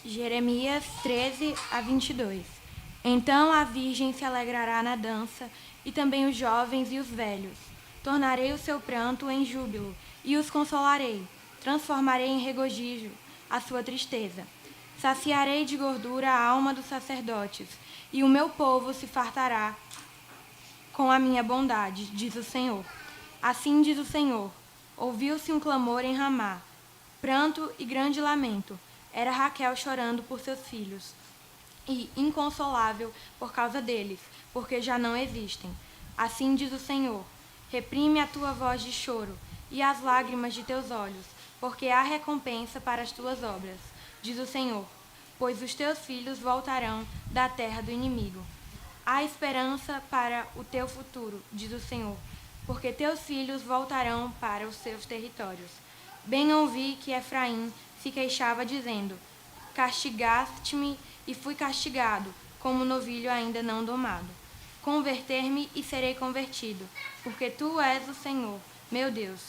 Jeremias 13:22. Então a virgem se alegrará na dança, e também os jovens e os velhos. Tornarei o seu pranto em júbilo, e os consolarei. Transformarei em regozijo a sua tristeza. Saciarei de gordura a alma dos sacerdotes, e o meu povo se fartará com a minha bondade, diz o Senhor. Assim diz o Senhor: ouviu-se um clamor em Ramá, pranto e grande lamento. Era Raquel chorando por seus filhos, e inconsolável por causa deles, porque já não existem. Assim diz o Senhor: reprime a tua voz de choro e as lágrimas de teus olhos, porque há recompensa para as tuas obras, diz o Senhor, pois os teus filhos voltarão da terra do inimigo. Há esperança para o teu futuro, diz o Senhor, porque teus filhos voltarão para os seus territórios. Bem ouvi que Efraim se queixava, dizendo: castigaste-me e fui castigado, como novilho ainda não domado. Converter-me e serei convertido, porque tu és o Senhor, meu Deus.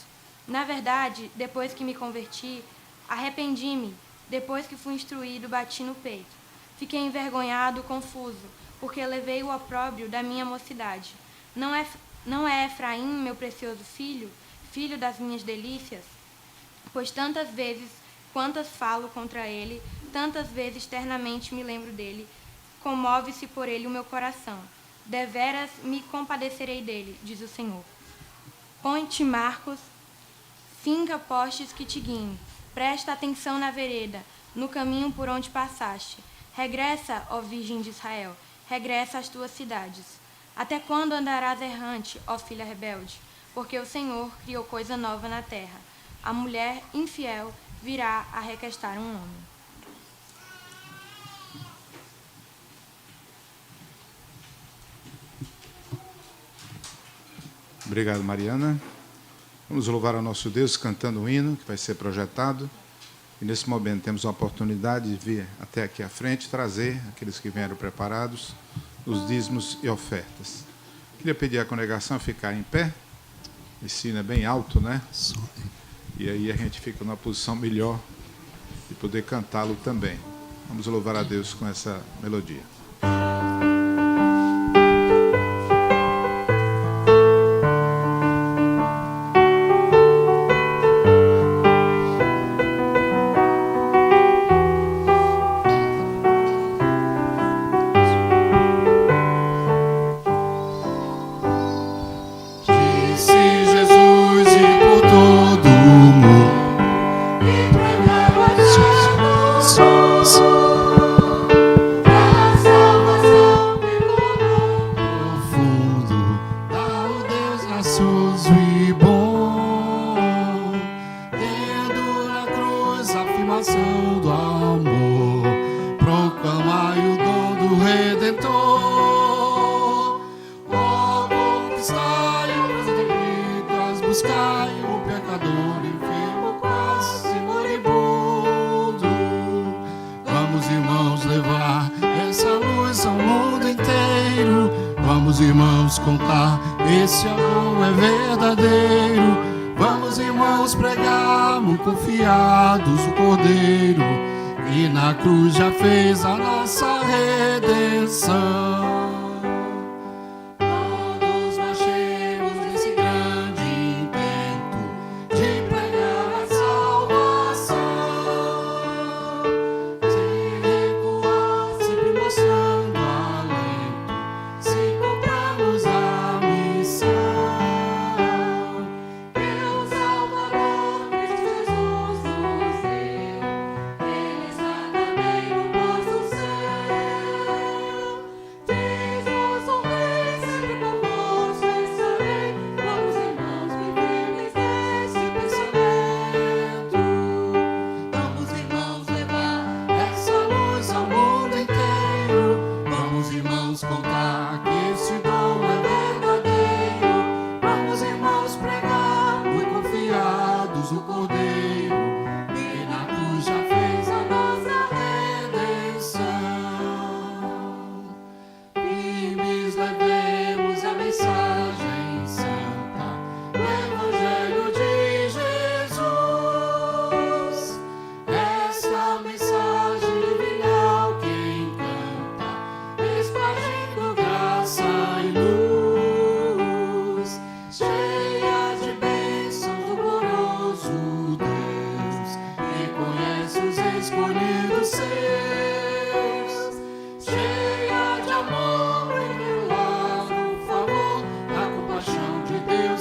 Na verdade, depois que me converti, arrependi-me, depois que fui instruído, bati no peito. Fiquei envergonhado, confuso, porque levei o opróbrio da minha mocidade. Não é Efraim, meu precioso filho, filho das minhas delícias? Pois tantas vezes quantas falo contra ele, tantas vezes ternamente me lembro dele, comove-se por ele o meu coração. Deveras me compadecerei dele, diz o Senhor. Põe-te marcos, finca postes que te guiem, presta atenção na vereda, no caminho por onde passaste. Regressa, ó Virgem de Israel, regressa às tuas cidades. Até quando andarás errante, ó filha rebelde? Porque o Senhor criou coisa nova na terra. A mulher infiel virá a requestar um homem. Obrigado, Mariana. Vamos louvar ao nosso Deus cantando um hino que vai ser projetado. E nesse momento temos a oportunidade de vir até aqui à frente trazer aqueles que vieram preparados os dízimos e ofertas. Queria pedir à congregação a ficar em pé. Esse hino é bem alto, né? E aí a gente fica numa posição melhor de poder cantá-lo também. Vamos louvar a Deus com essa melodia.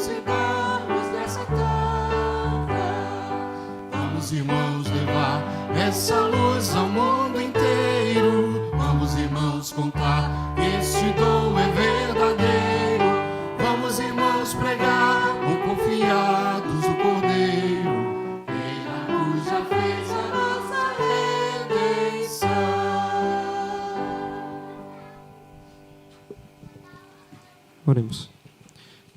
e barros dessa terra. Vamos, irmãos, levar essa luz ao mundo inteiro. Vamos, irmãos, contar que este dom é verdadeiro. Vamos, irmãos, pregar o confiados do Cordeiro. Pela cruz já fez a nossa redenção. Oremos.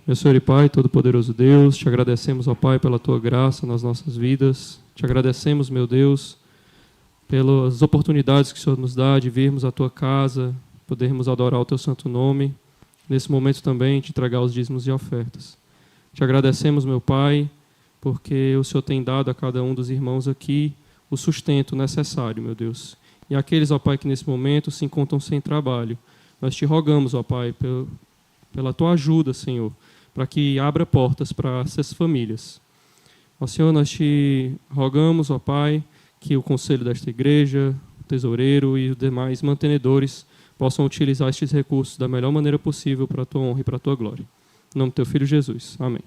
Meu Senhor e Pai, Todo-Poderoso Deus, te agradecemos, ó Pai, pela Tua graça nas nossas vidas. Te agradecemos, meu Deus, pelas oportunidades que o Senhor nos dá de virmos à Tua casa, podermos adorar o Teu santo nome. Nesse momento também te entregar os dízimos e ofertas. Te agradecemos, meu Pai, porque o Senhor tem dado a cada um dos irmãos aqui o sustento necessário, meu Deus. E aqueles, ó Pai, que nesse momento se encontram sem trabalho, nós te rogamos, ó Pai, pela Tua ajuda, Senhor, para que abra portas para essas famílias. Ó Senhor, nós te rogamos, ó Pai, que o conselho desta igreja, o tesoureiro e os demais mantenedores possam utilizar estes recursos da melhor maneira possível para a Tua honra e para a Tua glória. Em nome do Teu Filho Jesus. Amém.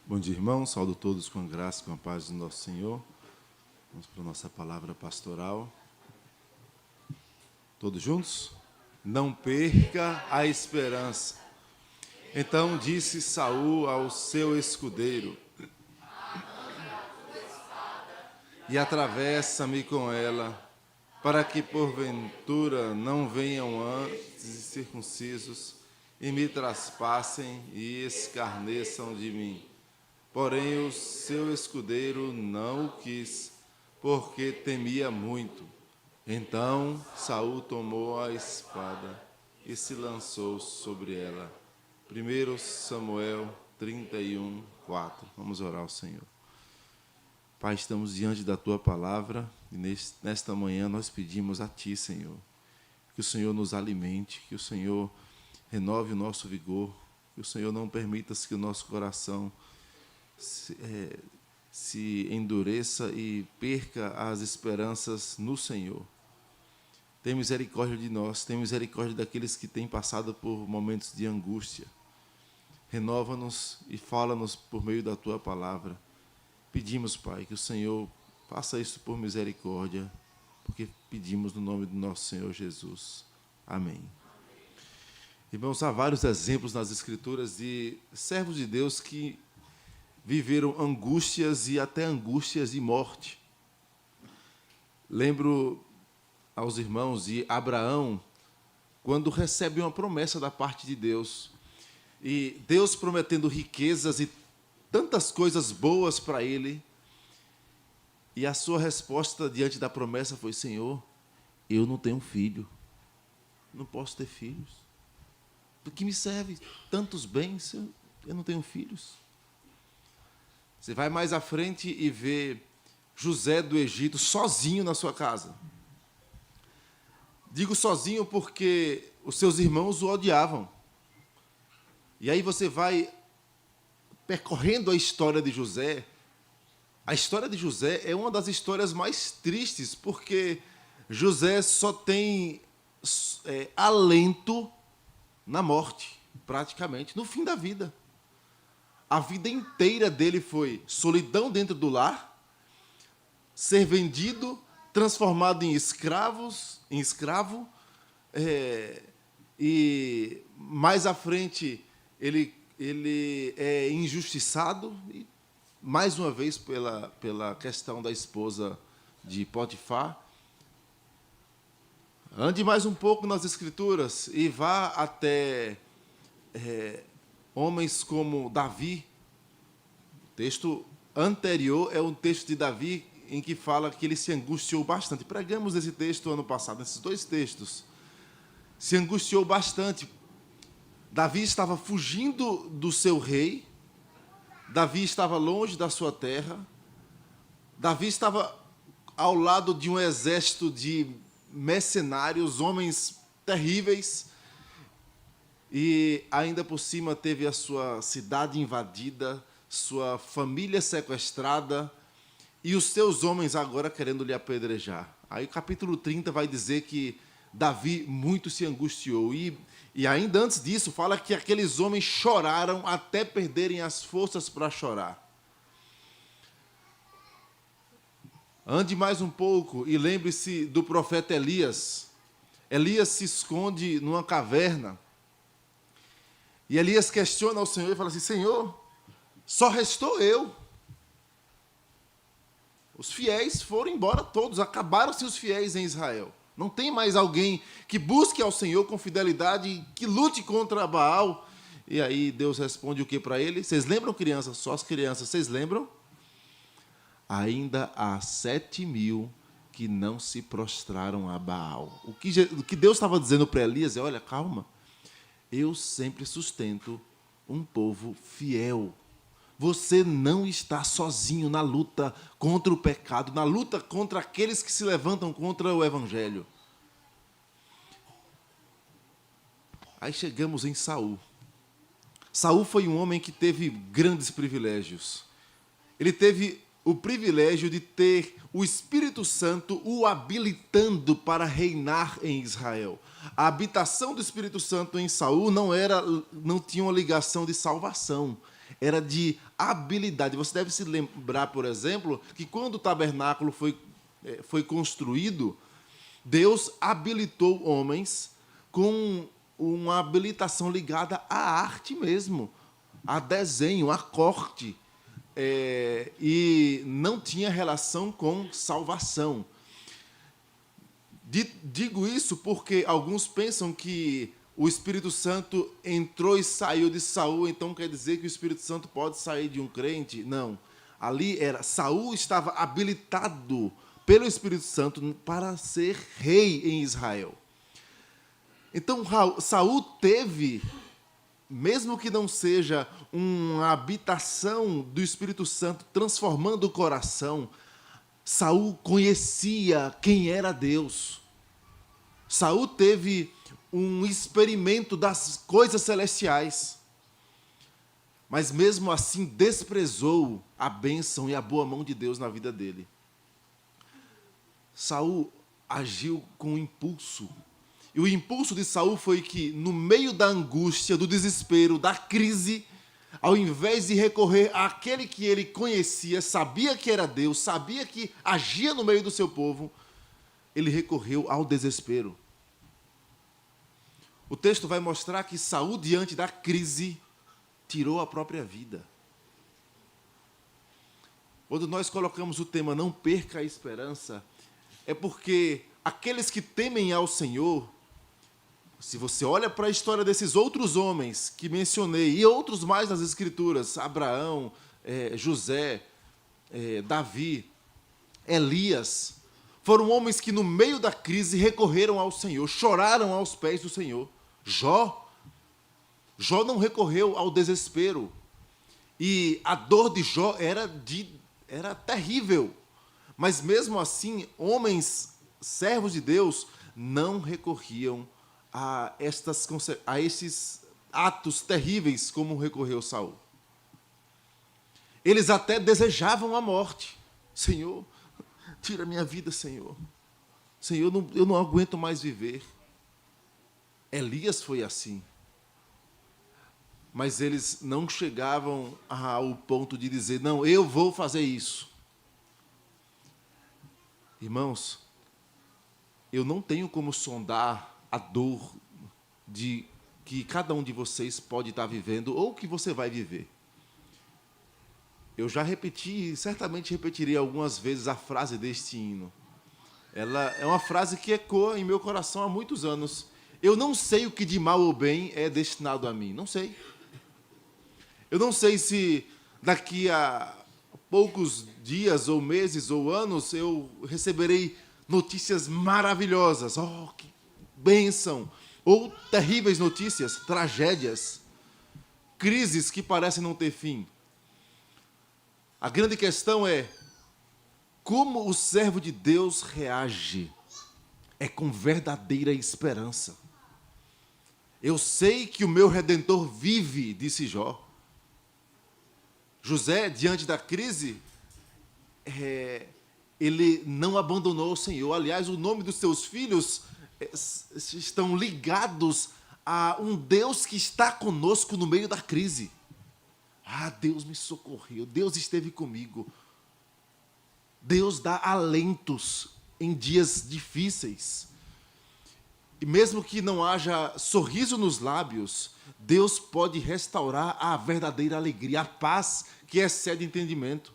Bom dia, irmãos. Saúdo todos com a graça e com a paz do nosso Senhor. Vamos para a nossa palavra pastoral. Todos juntos? Não perca a esperança. Então disse Saul ao seu escudeiro: e atravessa-me com ela, para que porventura não venham antes circuncisos e me traspassem e escarneçam de mim. Porém o seu escudeiro não o quis, porque temia muito. Então Saul tomou a espada e se lançou sobre ela. 1 Samuel 31, 4. Vamos orar ao Senhor. Pai, estamos diante da Tua palavra e nesta manhã nós pedimos a Ti, Senhor, que o Senhor nos alimente, que o Senhor renove o nosso vigor, que o Senhor não permita que o nosso coração se endureça e perca as esperanças no Senhor. Tem misericórdia de nós, tem misericórdia daqueles que têm passado por momentos de angústia. Renova-nos e fala-nos por meio da Tua palavra. Pedimos, Pai, que o Senhor faça isso por misericórdia, porque pedimos no nome do nosso Senhor Jesus. Amém. Irmãos, há vários exemplos nas Escrituras de servos de Deus que viveram angústias e até angústias de morte. Lembro aos irmãos de Abraão, quando recebe uma promessa da parte de Deus. E Deus prometendo riquezas e tantas coisas boas para ele. E a sua resposta diante da promessa foi: Senhor, eu não tenho filho. Não posso ter filhos. Do que me serve tantos bens? Eu não tenho filhos. Você vai mais à frente e vê José do Egito sozinho na sua casa. Digo sozinho porque os seus irmãos o odiavam. E aí você vai percorrendo a história de José. A história de José é uma das histórias mais tristes, porque José só tem alento na morte, praticamente, no fim da vida. A vida inteira dele foi solidão dentro do lar, ser vendido, transformado em escravo, e mais à frente ele é injustiçado, e mais uma vez pela questão da esposa de Potifar. Ande mais um pouco nas Escrituras e vá até homens como Davi. O texto anterior é um texto de Davi em que fala que ele se angustiou bastante. Pregamos esse texto ano passado, nesses dois textos. Se angustiou bastante. Davi estava fugindo do seu rei. Davi estava longe da sua terra. Davi estava ao lado de um exército de mercenários, homens terríveis. E ainda por cima teve a sua cidade invadida, sua família sequestrada. e os seus homens agora querendo lhe apedrejar. Aí o capítulo 30 vai dizer que Davi muito se angustiou. E ainda antes disso, fala que aqueles homens choraram até perderem as forças para chorar. Ande mais um pouco e lembre-se do profeta Elias. Elias se esconde numa caverna. E Elias questiona ao Senhor e fala assim: Senhor, só restou eu. Os fiéis foram embora todos, acabaram-se os fiéis em Israel. Não tem mais alguém que busque ao Senhor com fidelidade, que lute contra Baal. E aí Deus responde o que para ele? Vocês lembram, crianças? Só as crianças, vocês lembram? Ainda há 7.000 que não se prostraram a Baal. O que Deus estava dizendo para Elias é: olha, calma, eu sempre sustento um povo fiel. Você não está sozinho na luta contra o pecado, na luta contra aqueles que se levantam contra o Evangelho. Aí chegamos em Saul. Saul foi um homem que teve grandes privilégios. Ele teve o privilégio de ter o Espírito Santo o habilitando para reinar em Israel. A habitação do Espírito Santo em Saul não tinha uma ligação de salvação, era de habilidade. Você deve se lembrar, por exemplo, que quando o tabernáculo foi construído, Deus habilitou homens com uma habilitação ligada à arte mesmo, a desenho, a corte. E não tinha relação com salvação. Digo isso porque alguns pensam que o Espírito Santo entrou e saiu de Saul, então quer dizer que o Espírito Santo pode sair de um crente? Não. Ali Saul estava habilitado pelo Espírito Santo para ser rei em Israel. Então Saul teve, mesmo que não seja uma habitação do Espírito Santo transformando o coração, Saul conhecia quem era Deus. Saul teve um experimento das coisas celestiais, mas mesmo assim desprezou a bênção e a boa mão de Deus na vida dele. Saul agiu com impulso. E o impulso de Saul foi que, no meio da angústia, do desespero, da crise, ao invés de recorrer àquele que ele conhecia, sabia que era Deus, sabia que agia no meio do seu povo, ele recorreu ao desespero. O texto vai mostrar que Saul, diante da crise, tirou a própria vida. Quando nós colocamos o tema "Não perca a esperança", é porque aqueles que temem ao Senhor, se você olha para a história desses outros homens que mencionei, e outros mais nas Escrituras, Abraão, José, Davi, Elias, foram homens que no meio da crise recorreram ao Senhor, choraram aos pés do Senhor. Jó não recorreu ao desespero. E a dor de Jó era terrível. Mas mesmo assim, homens, servos de Deus, não recorriam a esses atos terríveis como recorreu Saul. Eles até desejavam a morte. Senhor, tira minha vida, Senhor. Senhor, eu não aguento mais viver. Elias foi assim. Mas eles não chegavam ao ponto de dizer: não, eu vou fazer isso. Irmãos, eu não tenho como sondar a dor de que cada um de vocês pode estar vivendo ou que você vai viver. Eu já repeti, certamente repetirei algumas vezes a frase deste hino. Ela é uma frase que ecoa em meu coração há muitos anos. Eu não sei o que de mal ou bem é destinado a mim. Não sei. Eu não sei se daqui a poucos dias ou meses ou anos eu receberei notícias maravilhosas. Oh, que bênção! Ou terríveis notícias, tragédias, crises que parecem não ter fim. A grande questão é como o servo de Deus reage. É com verdadeira esperança. Eu sei que o meu Redentor vive, disse Jó. José, diante da crise, ele não abandonou o Senhor. Aliás, o nome dos seus filhos estão ligados a um Deus que está conosco no meio da crise. Ah, Deus me socorreu, Deus esteve comigo. Deus dá alentos em dias difíceis. E mesmo que não haja sorriso nos lábios, Deus pode restaurar a verdadeira alegria, a paz que excede entendimento.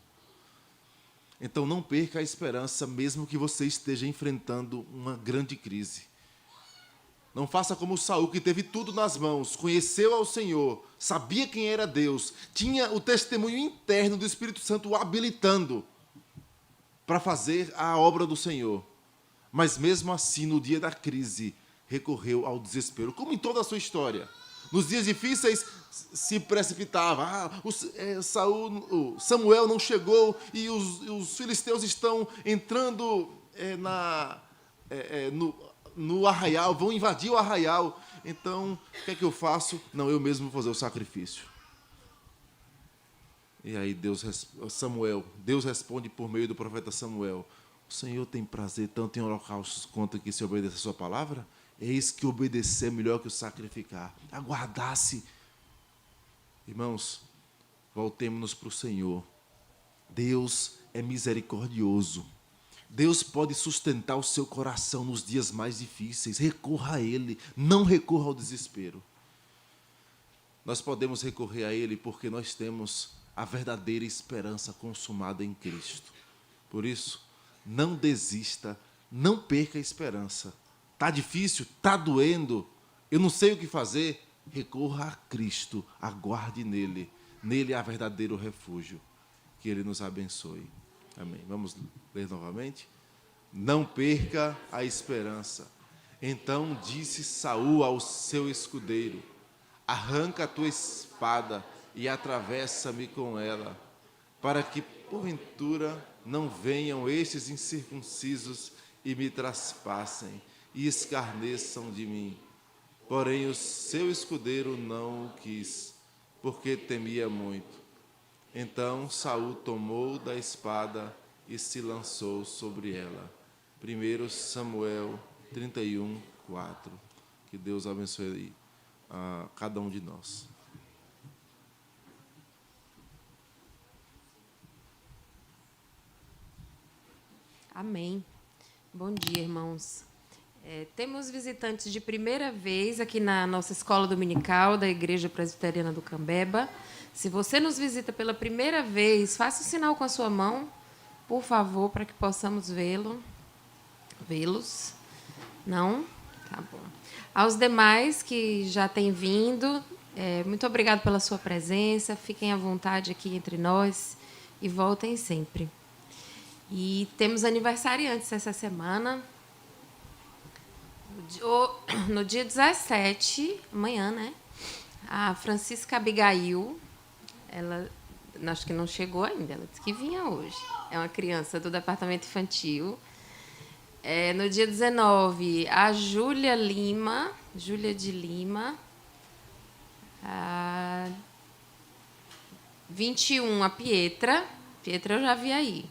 Então não perca a esperança, mesmo que você esteja enfrentando uma grande crise. Não faça como Saul, que teve tudo nas mãos, conheceu ao Senhor, sabia quem era Deus, tinha o testemunho interno do Espírito Santo o habilitando para fazer a obra do Senhor. Mas mesmo assim, no dia da crise, recorreu ao desespero, como em toda a sua história. Nos dias difíceis, se precipitava. Samuel não chegou e os filisteus estão entrando no arraial, vão invadir o arraial. Então, o que é que eu faço? Não, eu mesmo vou fazer o sacrifício. E aí Deus responde por meio do profeta Samuel: o Senhor tem prazer tanto em holocaustos quanto que se obedeça a sua palavra? Eis que obedecer é melhor que o sacrificar. Aguardasse. Irmãos, voltemos-nos para o Senhor. Deus é misericordioso. Deus pode sustentar o seu coração nos dias mais difíceis. Recorra a Ele, não recorra ao desespero. Nós podemos recorrer a Ele porque nós temos a verdadeira esperança consumada em Cristo. Por isso, não desista, não perca a esperança. Está difícil, está doendo, eu não sei o que fazer. Recorra a Cristo, aguarde nele. Nele há verdadeiro refúgio. Que Ele nos abençoe. Amém. Vamos ler novamente? Não perca a esperança. Então disse Saul ao seu escudeiro: arranca a tua espada e atravessa-me com ela, para que, porventura, não venham estes incircuncisos e me traspassem e escarneçam de mim. Porém, o seu escudeiro não o quis, porque temia muito. Então Saul tomou da espada e se lançou sobre ela. 1 Samuel 31, 4. Que Deus abençoe a cada um de nós. Amém. Bom dia, irmãos. Temos visitantes de primeira vez aqui na nossa escola dominical da Igreja Presbiteriana do Cambeba. Se você nos visita pela primeira vez, faça o sinal com a sua mão, por favor, para que possamos vê-los. Não? Tá bom. Aos demais que já têm vindo, muito obrigado pela sua presença. Fiquem à vontade aqui entre nós e voltem sempre. E temos aniversariantes essa semana. No dia 17, amanhã, né? A Francisca Abigail, ela acho que não chegou ainda, ela disse que vinha hoje. É uma criança do departamento infantil. No dia 19, a Júlia de Lima. 21, a Pietra eu já vi aí.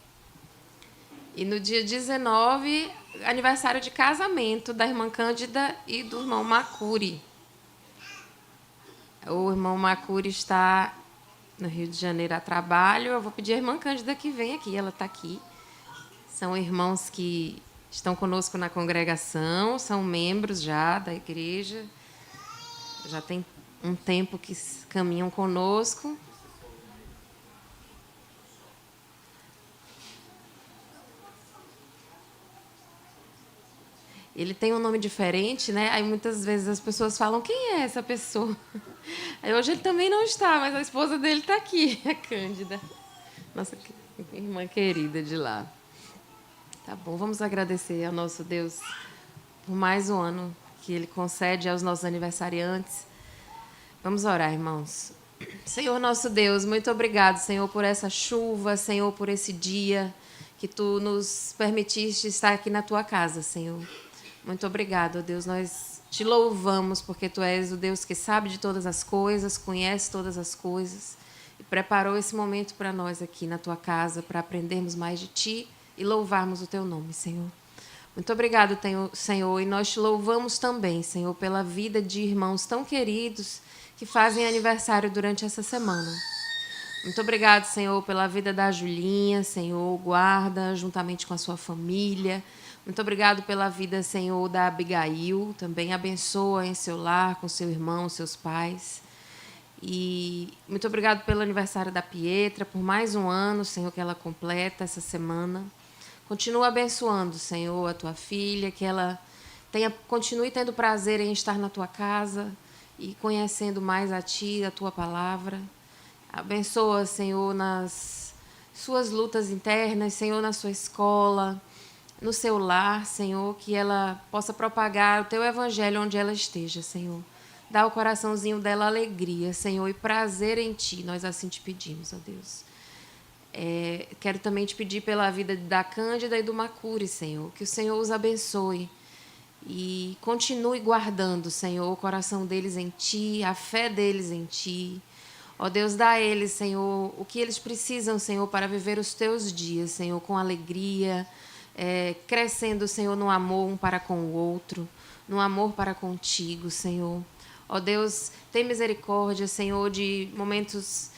E no dia 19, aniversário de casamento da irmã Cândida e do irmão Macuri. O irmão Macuri está no Rio de Janeiro a trabalho. Eu vou pedir à irmã Cândida que venha aqui, ela está aqui. São irmãos que estão conosco na congregação, são membros já da igreja, já tem um tempo que caminham conosco. Ele tem um nome diferente, né? Aí muitas vezes as pessoas falam: quem é essa pessoa? Aí hoje ele também não está, mas a esposa dele está aqui, a Cândida, nossa irmã querida de lá. Tá bom, vamos agradecer ao nosso Deus por mais um ano que Ele concede aos nossos aniversariantes. Vamos orar, irmãos. Senhor nosso Deus, muito obrigado, Senhor, por essa chuva, Senhor, por esse dia que Tu nos permitiste estar aqui na Tua casa, Senhor. Muito obrigado, ó Deus. Nós Te louvamos porque Tu és o Deus que sabe de todas as coisas, conhece todas as coisas. e preparou esse momento para nós aqui na tua casa, para aprendermos mais de ti e louvarmos o teu nome, Senhor. Muito obrigado, Senhor, e nós te louvamos também, Senhor, pela vida de irmãos tão queridos que fazem aniversário durante essa semana. Muito obrigado, Senhor, pela vida da Julinha, Senhor, guarda juntamente com a sua família. Muito obrigado pela vida, Senhor, da Abigail, também abençoa em seu lar, com seu irmão, seus pais. E muito obrigado pelo aniversário da Pietra, por mais um ano, Senhor, que ela completa essa semana. Continua abençoando, Senhor, a tua filha, que ela continue tendo prazer em estar na tua casa e conhecendo mais a ti, a tua palavra. Abençoa, Senhor, nas suas lutas internas, Senhor, na sua escola, no seu lar, Senhor, que ela possa propagar o teu evangelho onde ela esteja, Senhor. Dá ao coraçãozinho dela alegria, Senhor, e prazer em ti. Nós assim te pedimos, ó Deus. Quero também te pedir pela vida da Cândida e do Macuri, Senhor, que o Senhor os abençoe e continue guardando, Senhor, o coração deles em ti, a fé deles em ti. Ó Deus, dá a eles, Senhor, o que eles precisam, Senhor, para viver os teus dias, Senhor, com alegria, crescendo, Senhor, no amor um para com o outro, no amor para contigo, Senhor. Ó Deus, tem misericórdia, Senhor, de momentos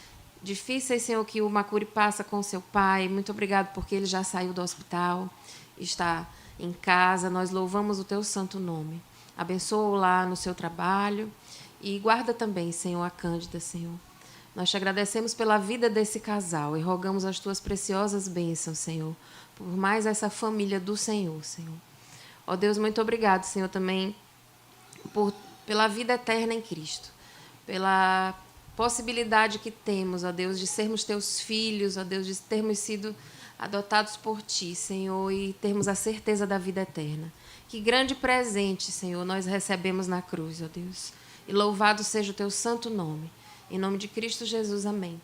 difíceis, Senhor, que o Macuri passa com seu pai. Muito obrigado porque ele já saiu do hospital, está em casa. Nós louvamos o teu santo nome. Abençoa-o lá no seu trabalho e guarda também, Senhor, a Cândida, Senhor. Nós te agradecemos pela vida desse casal e rogamos as tuas preciosas bênçãos, Senhor, por mais essa família do Senhor, Senhor. Ó Deus, muito obrigado, Senhor, também pela vida eterna em Cristo, pela possibilidade que temos, ó Deus, de sermos teus filhos, ó Deus, de termos sido adotados por ti, Senhor, e termos a certeza da vida eterna. Que grande presente, Senhor, nós recebemos na cruz, ó Deus. E louvado seja o teu santo nome. Em nome de Cristo Jesus, amém.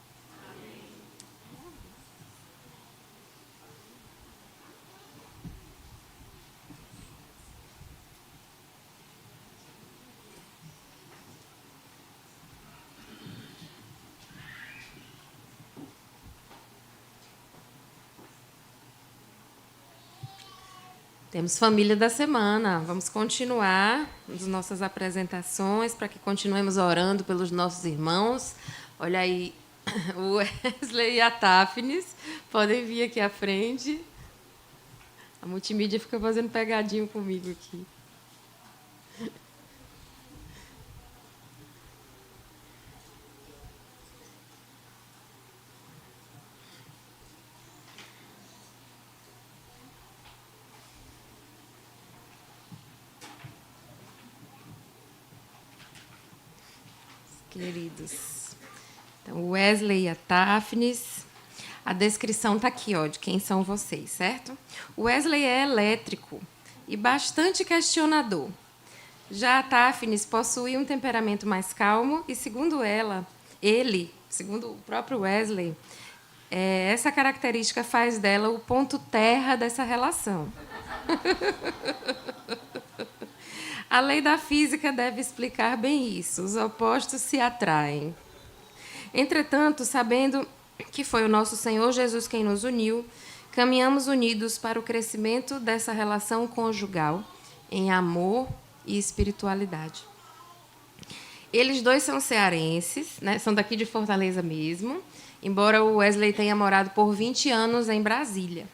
Temos família da semana. Vamos continuar as nossas apresentações para que continuemos orando pelos nossos irmãos. Olha aí, o Wesley e a Tafnis podem vir aqui à frente. A multimídia fica fazendo pegadinho comigo aqui. Queridos. Então, Wesley e a Tafnis. A descrição está aqui, ó, de quem são vocês, certo? O Wesley é elétrico e bastante questionador. Já a Tafnis possui um temperamento mais calmo e, segundo o próprio Wesley, essa característica faz dela o ponto terra dessa relação. A lei da física deve explicar bem isso. Os opostos se atraem. Entretanto, sabendo que foi o nosso Senhor Jesus quem nos uniu, caminhamos unidos para o crescimento dessa relação conjugal em amor e espiritualidade. Eles dois são cearenses, né? São daqui de Fortaleza mesmo, embora o Wesley tenha morado por 20 anos em Brasília.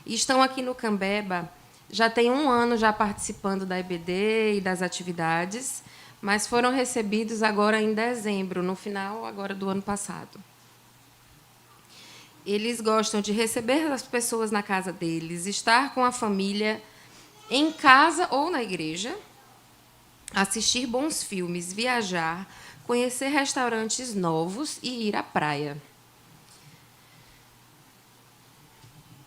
E estão aqui no Cambeba. Já tem 1 ano já participando da EBD e das atividades, mas foram recebidos agora em dezembro, no final agora do ano passado. Eles gostam de receber as pessoas na casa deles, estar com a família em casa ou na igreja, assistir bons filmes, viajar, conhecer restaurantes novos e ir à praia.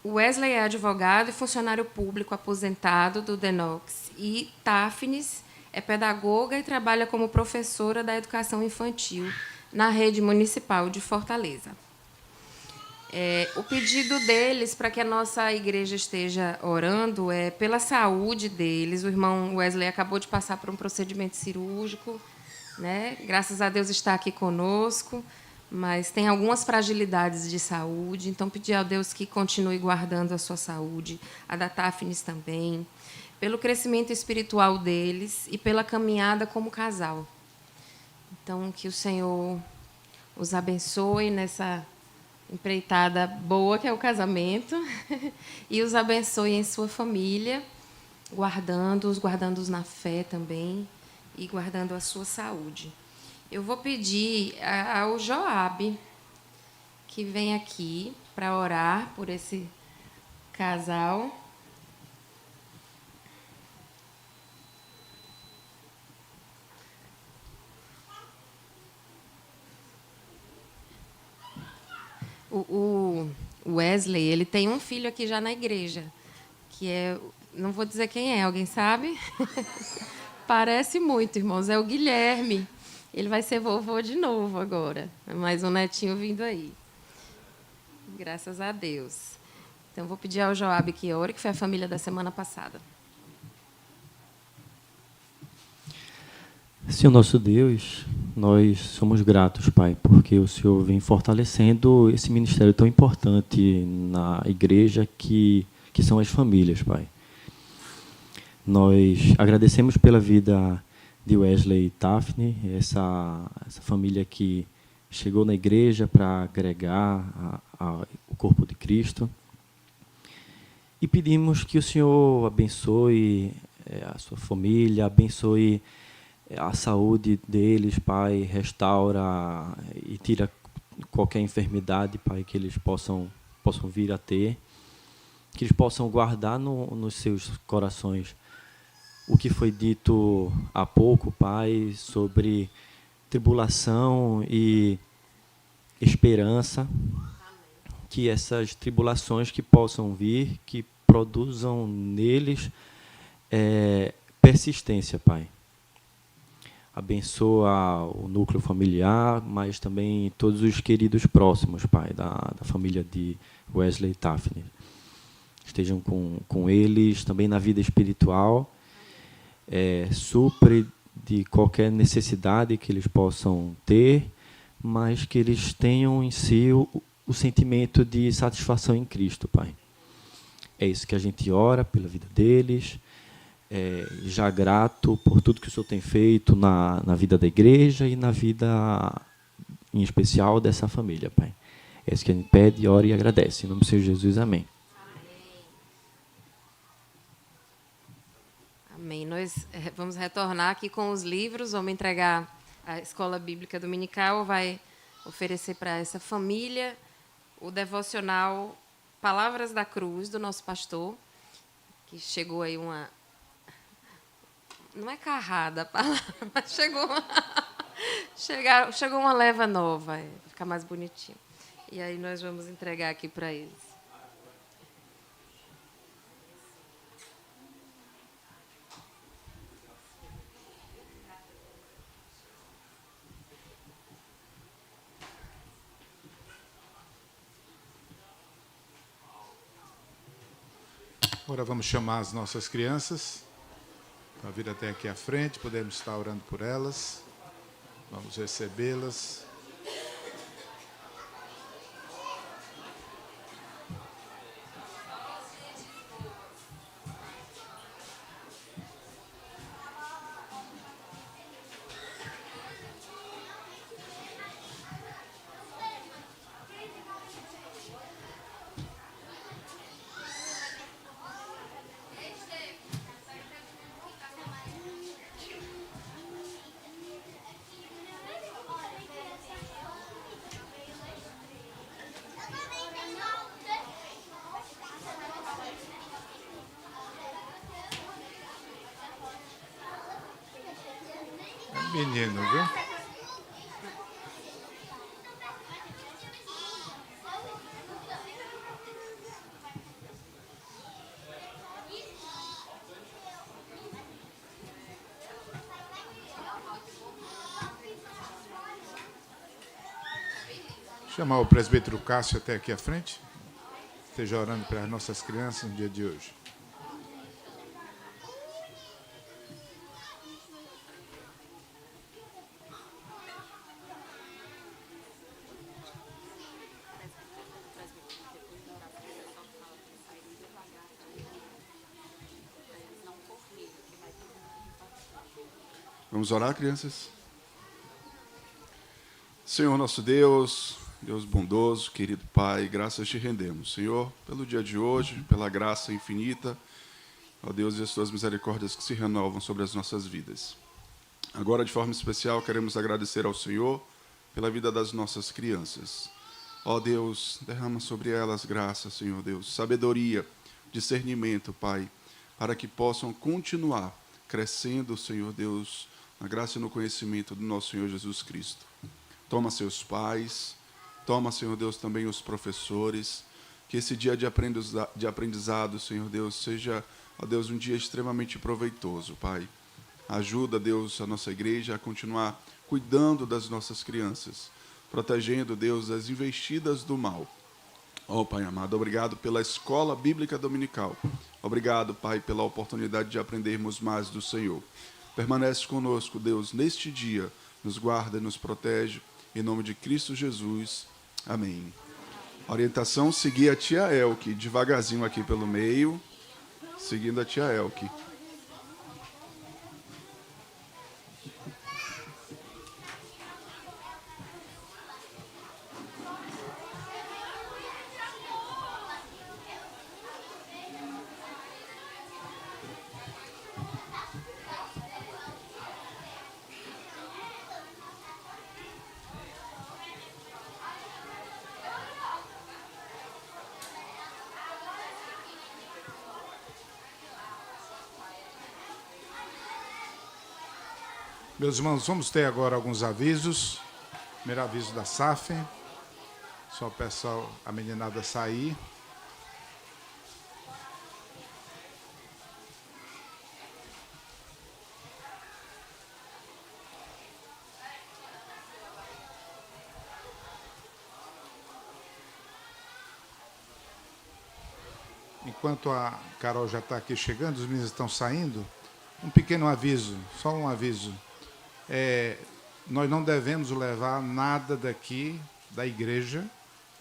Wesley é advogado e funcionário público aposentado do DENOX e Tafnis é pedagoga e trabalha como professora da educação infantil na rede municipal de Fortaleza. O pedido deles para que a nossa igreja esteja orando é pela saúde deles. O irmão Wesley acabou de passar por um procedimento cirúrgico, né? Graças a Deus está aqui conosco, mas tem algumas fragilidades de saúde, então pedir a Deus que continue guardando a sua saúde, a da Táfnis também, pelo crescimento espiritual deles e pela caminhada como casal. Então, que o Senhor os abençoe nessa empreitada boa que é o casamento e os abençoe em sua família, guardando-os na fé também e guardando a sua saúde. Eu vou pedir ao Joabe que vem aqui para orar por esse casal. O Wesley, ele tem um filho aqui já na igreja, que é, não vou dizer quem é, alguém sabe? Parece muito, irmãos, é o Guilherme. Ele vai ser vovô de novo agora, mais um netinho vindo aí. Graças a Deus. Então, vou pedir ao Joabe que ore, que foi a família da semana passada. Senhor nosso Deus, nós somos gratos, Pai, porque o Senhor vem fortalecendo esse ministério tão importante na igreja que são as famílias, Pai. Nós agradecemos pela vida de Wesley e Táfnis, essa família que chegou na igreja para agregar o corpo de Cristo. E pedimos que o Senhor abençoe a sua família, abençoe a saúde deles, Pai, restaura e tira qualquer enfermidade, Pai, que eles possam vir a ter, que eles possam guardar nos seus corações o que foi dito há pouco, Pai, sobre tribulação e esperança, que essas tribulações que possam vir, que produzam neles persistência, Pai. Abençoa o núcleo familiar, mas também todos os queridos próximos, Pai, da família de Wesley e Táfnis. Estejam com eles também na vida espiritual, supre de qualquer necessidade que eles possam ter, mas que eles tenham em si o sentimento de satisfação em Cristo, Pai. É isso que a gente ora pela vida deles, já grato por tudo que o Senhor tem feito na vida da igreja e na vida, em especial, dessa família, Pai. É isso que a gente pede, ora e agradece. Em nome do Senhor Jesus, amém. Amém. Nós vamos retornar aqui com os livros, vamos entregar a Escola Bíblica Dominical, vai oferecer para essa família o devocional Palavras da Cruz, do nosso pastor, que chegou aí uma... Não é carrada a palavra, mas chegou uma leva nova, vai ficar mais bonitinho. E aí nós vamos entregar aqui para eles. Agora vamos chamar as nossas crianças para vir até aqui à frente, podemos estar orando por elas. Vamos recebê-las. Menino, viu? Chamar o presbítero Cássio até aqui à frente. Esteja orando para as nossas crianças no dia de hoje. Vamos orar, crianças? Senhor nosso Deus, Deus bondoso, querido Pai, graças te rendemos, Senhor, pelo dia de hoje, pela graça infinita, ó Deus, e as tuas misericórdias que se renovam sobre as nossas vidas. Agora, de forma especial, queremos agradecer ao Senhor pela vida das nossas crianças. Ó Deus, derrama sobre elas graça, Senhor Deus, sabedoria, discernimento, Pai, para que possam continuar crescendo, Senhor Deus, na graça e no conhecimento do nosso Senhor Jesus Cristo. Toma seus pais, toma, Senhor Deus, também os professores, que esse dia de aprendizado, Senhor Deus, seja, ó Deus, um dia extremamente proveitoso, Pai. Ajuda, Deus, a nossa igreja a continuar cuidando das nossas crianças, protegendo, Deus, das investidas do mal. Ó Pai amado, obrigado pela escola bíblica dominical. Obrigado, Pai, pela oportunidade de aprendermos mais do Senhor. Permanece conosco, Deus, neste dia, nos guarda e nos protege, em nome de Cristo Jesus. Amém. Orientação, seguir a tia Elke, devagarzinho aqui pelo meio, seguindo a tia Elke. Meus irmãos, vamos ter agora alguns avisos. Primeiro aviso da SAF. Só peço a meninada sair. Enquanto a Carol já está aqui chegando, os meninos estão saindo, um pequeno aviso, só um aviso. Nós não devemos levar nada daqui da igreja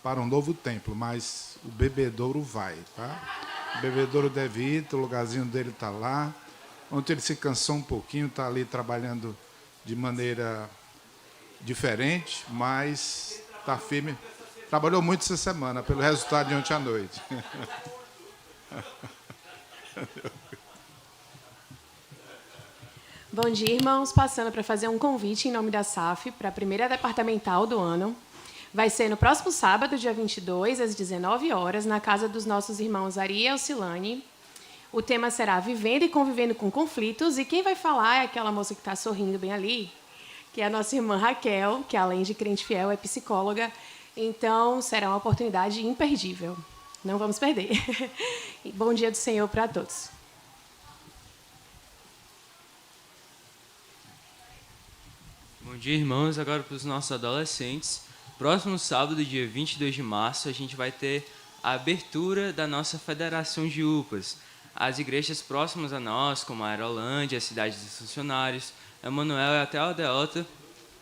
para um novo templo, mas o bebedouro vai, tá? O bebedouro deve ir, o lugarzinho dele está lá. Ontem ele se cansou um pouquinho, está ali trabalhando de maneira diferente, mas está firme. Trabalhou muito essa semana, pelo resultado de ontem à noite. Bom dia, irmãos. Passando para fazer um convite em nome da SAF para a primeira departamental do ano. Vai ser no próximo sábado, dia 22, às 19 horas, na casa dos nossos irmãos Ari e Elcilane. O tema será Vivendo e Convivendo com Conflitos. E quem vai falar é aquela moça que está sorrindo bem ali, que é a nossa irmã Raquel, que além de crente fiel, é psicóloga. Então, será uma oportunidade imperdível. Não vamos perder. Bom dia do Senhor para todos. Bom dia, irmãos. Agora para os nossos adolescentes. Próximo sábado, dia 22 de março, a gente vai ter a abertura da nossa Federação de UPAs. As igrejas próximas a nós, como a Aerolândia, a Cidade dos Funcionários, Emanuel e até a Aldeota,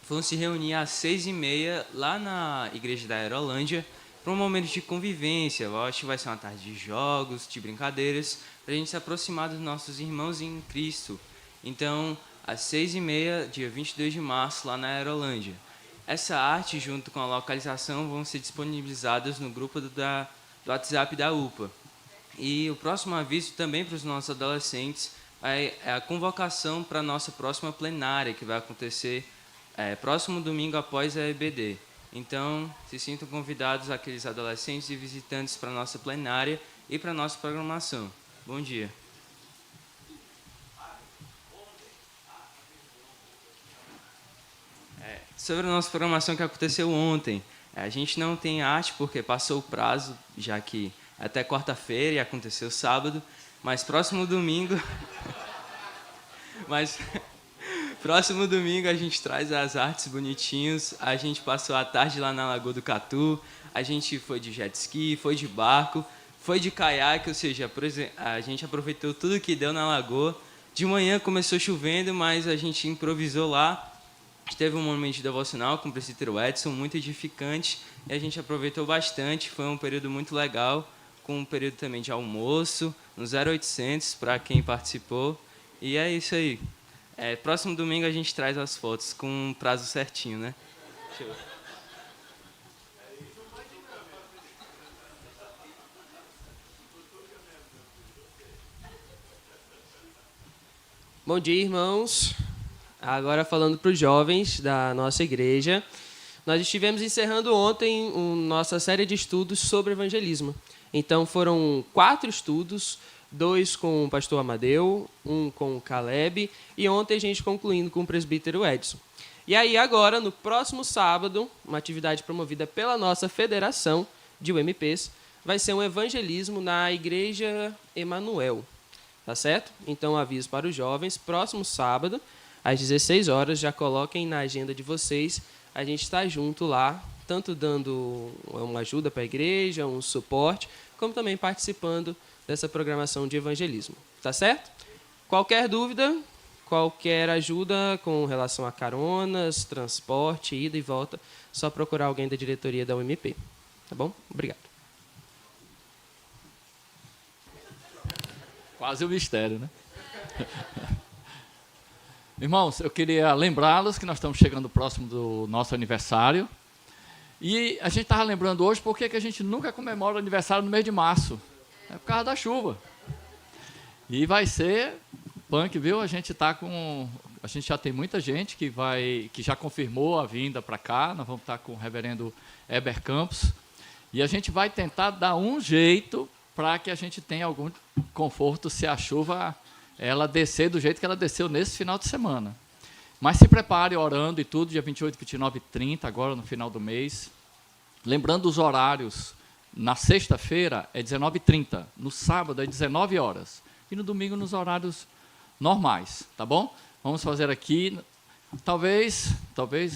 vão se reunir às 6h30 lá na igreja da Aerolândia para um momento de convivência. Eu acho que vai ser uma tarde de jogos, de brincadeiras, para a gente se aproximar dos nossos irmãos em Cristo. Então, às 6h30, dia 22 de março, lá na Aerolândia. Essa arte, junto com a localização, vão ser disponibilizadas no grupo do WhatsApp da UPA. E o próximo aviso também para os nossos adolescentes é a convocação para a nossa próxima plenária, que vai acontecer próximo domingo após a EBD. Então, se sintam convidados aqueles adolescentes e visitantes para a nossa plenária e para a nossa programação. Bom dia. Sobre a nossa programação que aconteceu ontem, a gente não tem arte porque passou o prazo, já que até quarta-feira e aconteceu sábado, mas próximo domingo... Próximo domingo a gente traz as artes bonitinhos. A gente passou a tarde lá na Lagoa do Catu. A gente foi de jet ski, foi de barco, foi de caiaque, ou seja, a gente aproveitou tudo que deu na lagoa. De manhã começou chovendo, mas a gente improvisou lá. Teve um momento devocional com o presbítero Edson, muito edificante, e a gente aproveitou bastante. Foi um período muito legal, com um período também de almoço, no 0800, para quem participou. E é isso aí. Próximo domingo a gente traz as fotos com um prazo certinho, né? Deixa eu... Bom dia, irmãos. Agora falando para os jovens da nossa igreja. Nós estivemos encerrando ontem nossa série de estudos sobre evangelismo. Então foram 4 estudos, 2 com o pastor Amadeu, 1 com o Caleb, e ontem a gente concluindo com o presbítero Edson. E aí agora, no próximo sábado, uma atividade promovida pela nossa federação de UMPs, vai ser um evangelismo na Igreja Emanuel. Tá certo? Então, aviso para os jovens, próximo sábado, às 16 horas, já coloquem na agenda de vocês, a gente está junto lá, tanto dando uma ajuda para a igreja, um suporte, como também participando dessa programação de evangelismo. Tá certo? Qualquer dúvida, qualquer ajuda com relação a caronas, transporte, ida e volta, só procurar alguém da diretoria da UMP. Tá bom? Obrigado. Quase o mistério, né? Irmãos, eu queria lembrá-los que nós estamos chegando próximo do nosso aniversário. E a gente estava lembrando hoje por que a gente nunca comemora o aniversário no mês de março. É por causa da chuva. E vai ser punk, viu? A gente já tem muita gente que já confirmou a vinda para cá. Nós vamos estar com o reverendo Heber Campos. E a gente vai tentar dar um jeito para que a gente tenha algum conforto se a chuva ela descer do jeito que ela desceu nesse final de semana. Mas se prepare orando e tudo, dia 28, 29 e 30, agora no final do mês. Lembrando os horários, na sexta-feira é 19h30, no sábado é 19 horas e no domingo nos horários normais, tá bom? Vamos fazer aqui, talvez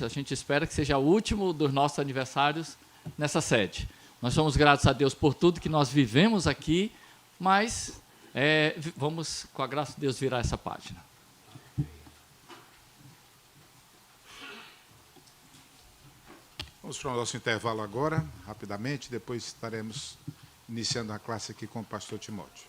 a gente espera que seja o último dos nossos aniversários nessa sede. Nós somos gratos a Deus por tudo que nós vivemos aqui, mas vamos, com a graça de Deus, virar essa página. Vamos para o nosso intervalo agora, rapidamente, depois estaremos iniciando a classe aqui com o pastor Timóteo.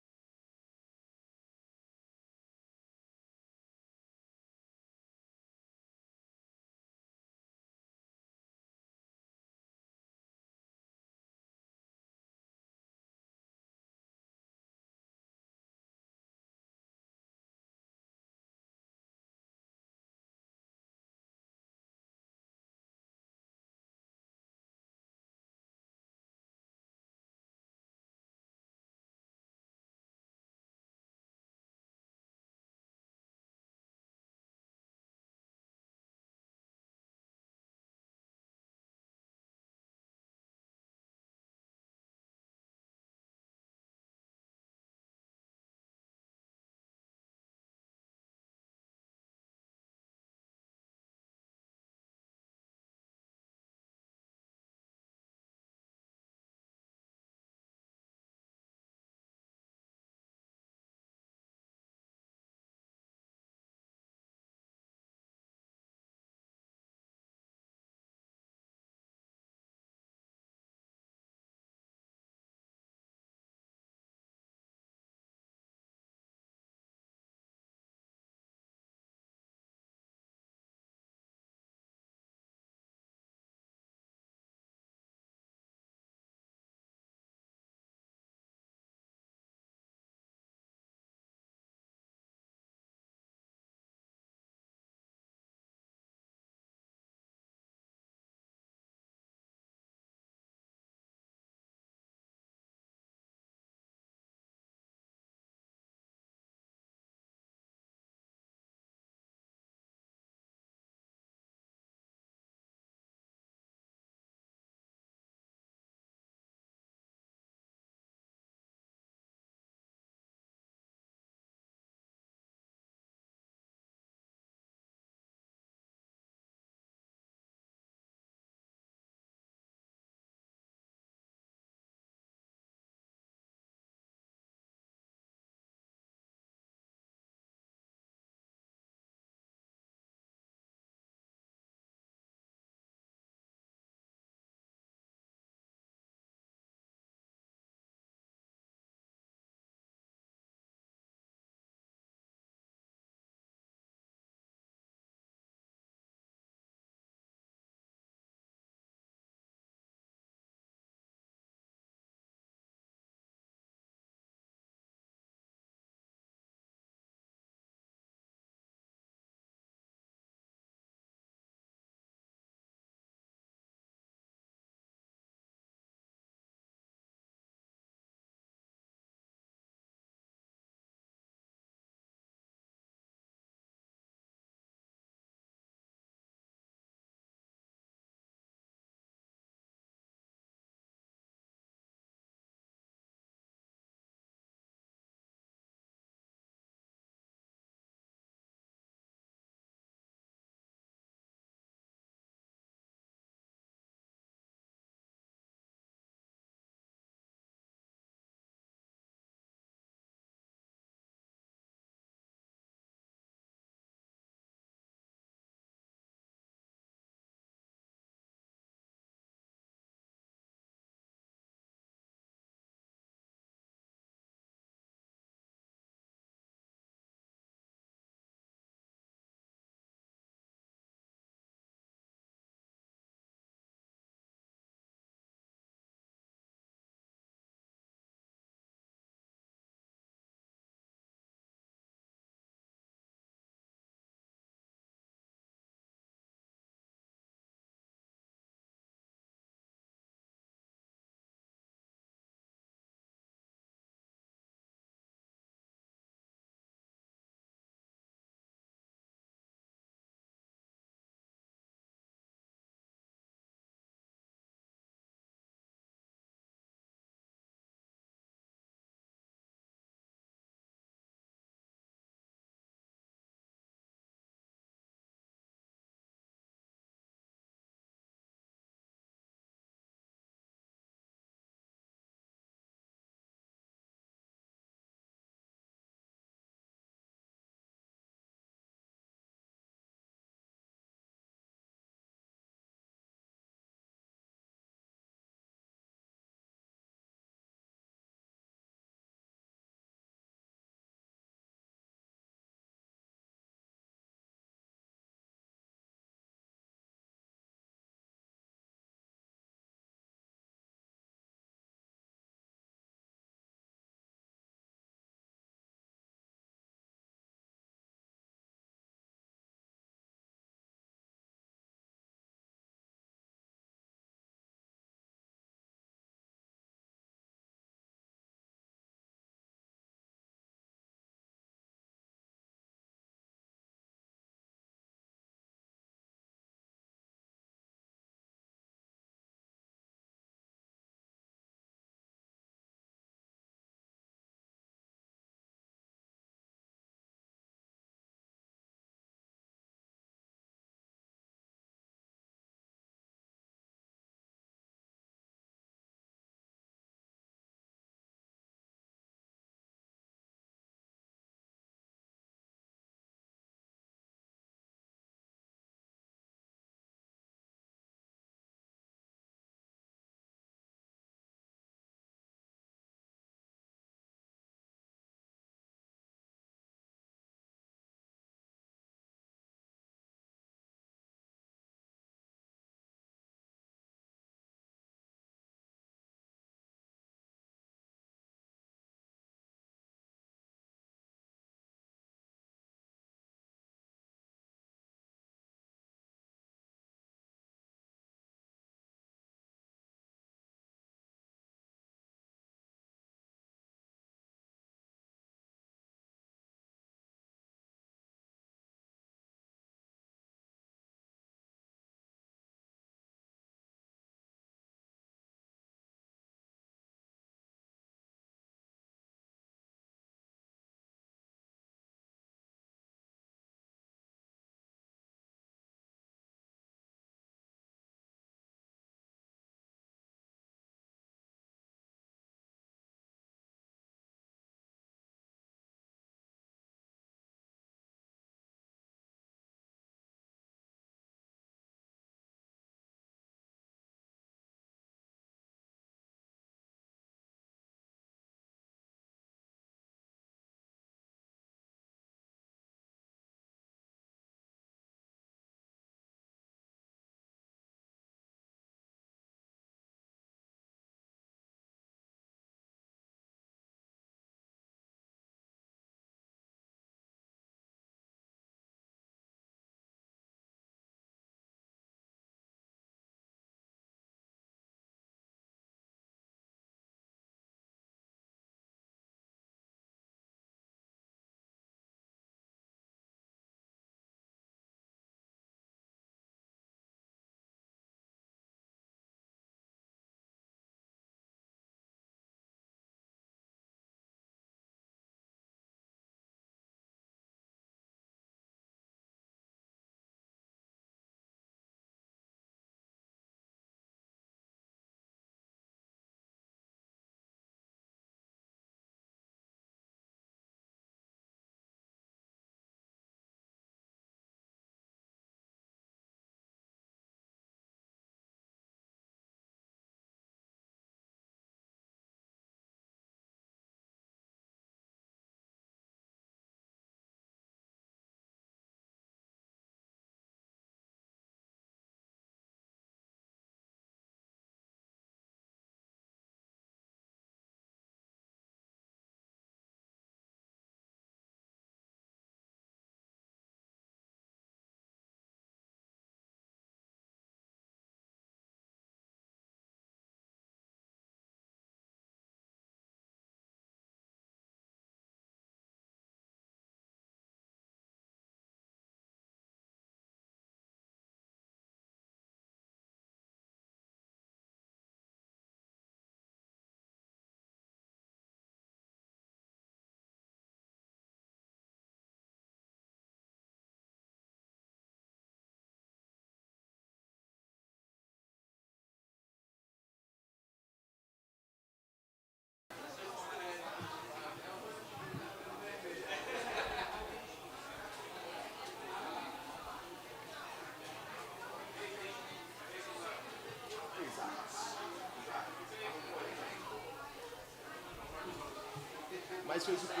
mais fez o quê?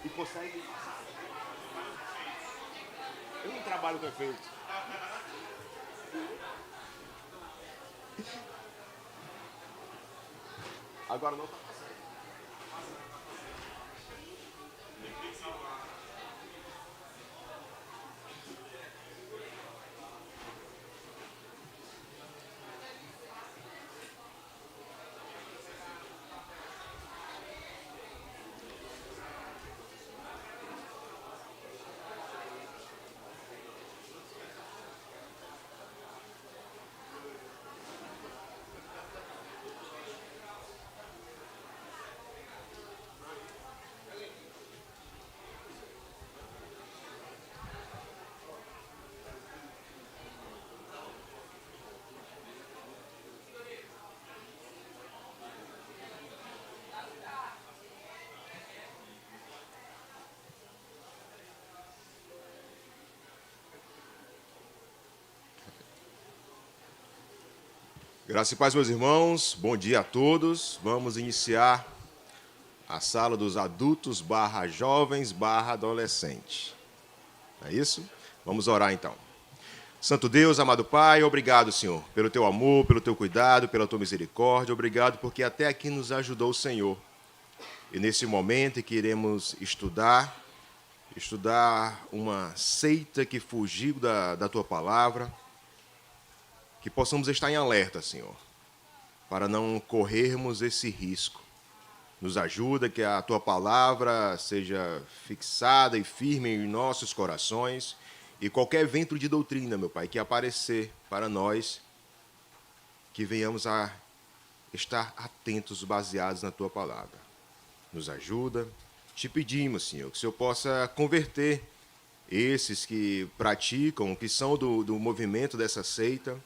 E consegue... Eu não trabalho com efeito. Agora não tá passando. Graça e paz, meus irmãos. Bom dia a todos. Vamos iniciar a sala dos adultos / jovens / adolescentes. É isso? Vamos orar então. Santo Deus, amado Pai, obrigado, Senhor, pelo teu amor, pelo teu cuidado, pela tua misericórdia. Obrigado porque até aqui nos ajudou o Senhor. E nesse momento em que iremos estudar uma seita que fugiu da tua palavra, que possamos estar em alerta, Senhor, para não corrermos esse risco. Nos ajuda que a Tua palavra seja fixada e firme em nossos corações e qualquer vento de doutrina, meu Pai, que aparecer para nós, que venhamos a estar atentos, baseados na Tua palavra. Nos ajuda. Te pedimos, Senhor, que o Senhor possa converter esses que praticam, que são do movimento dessa seita.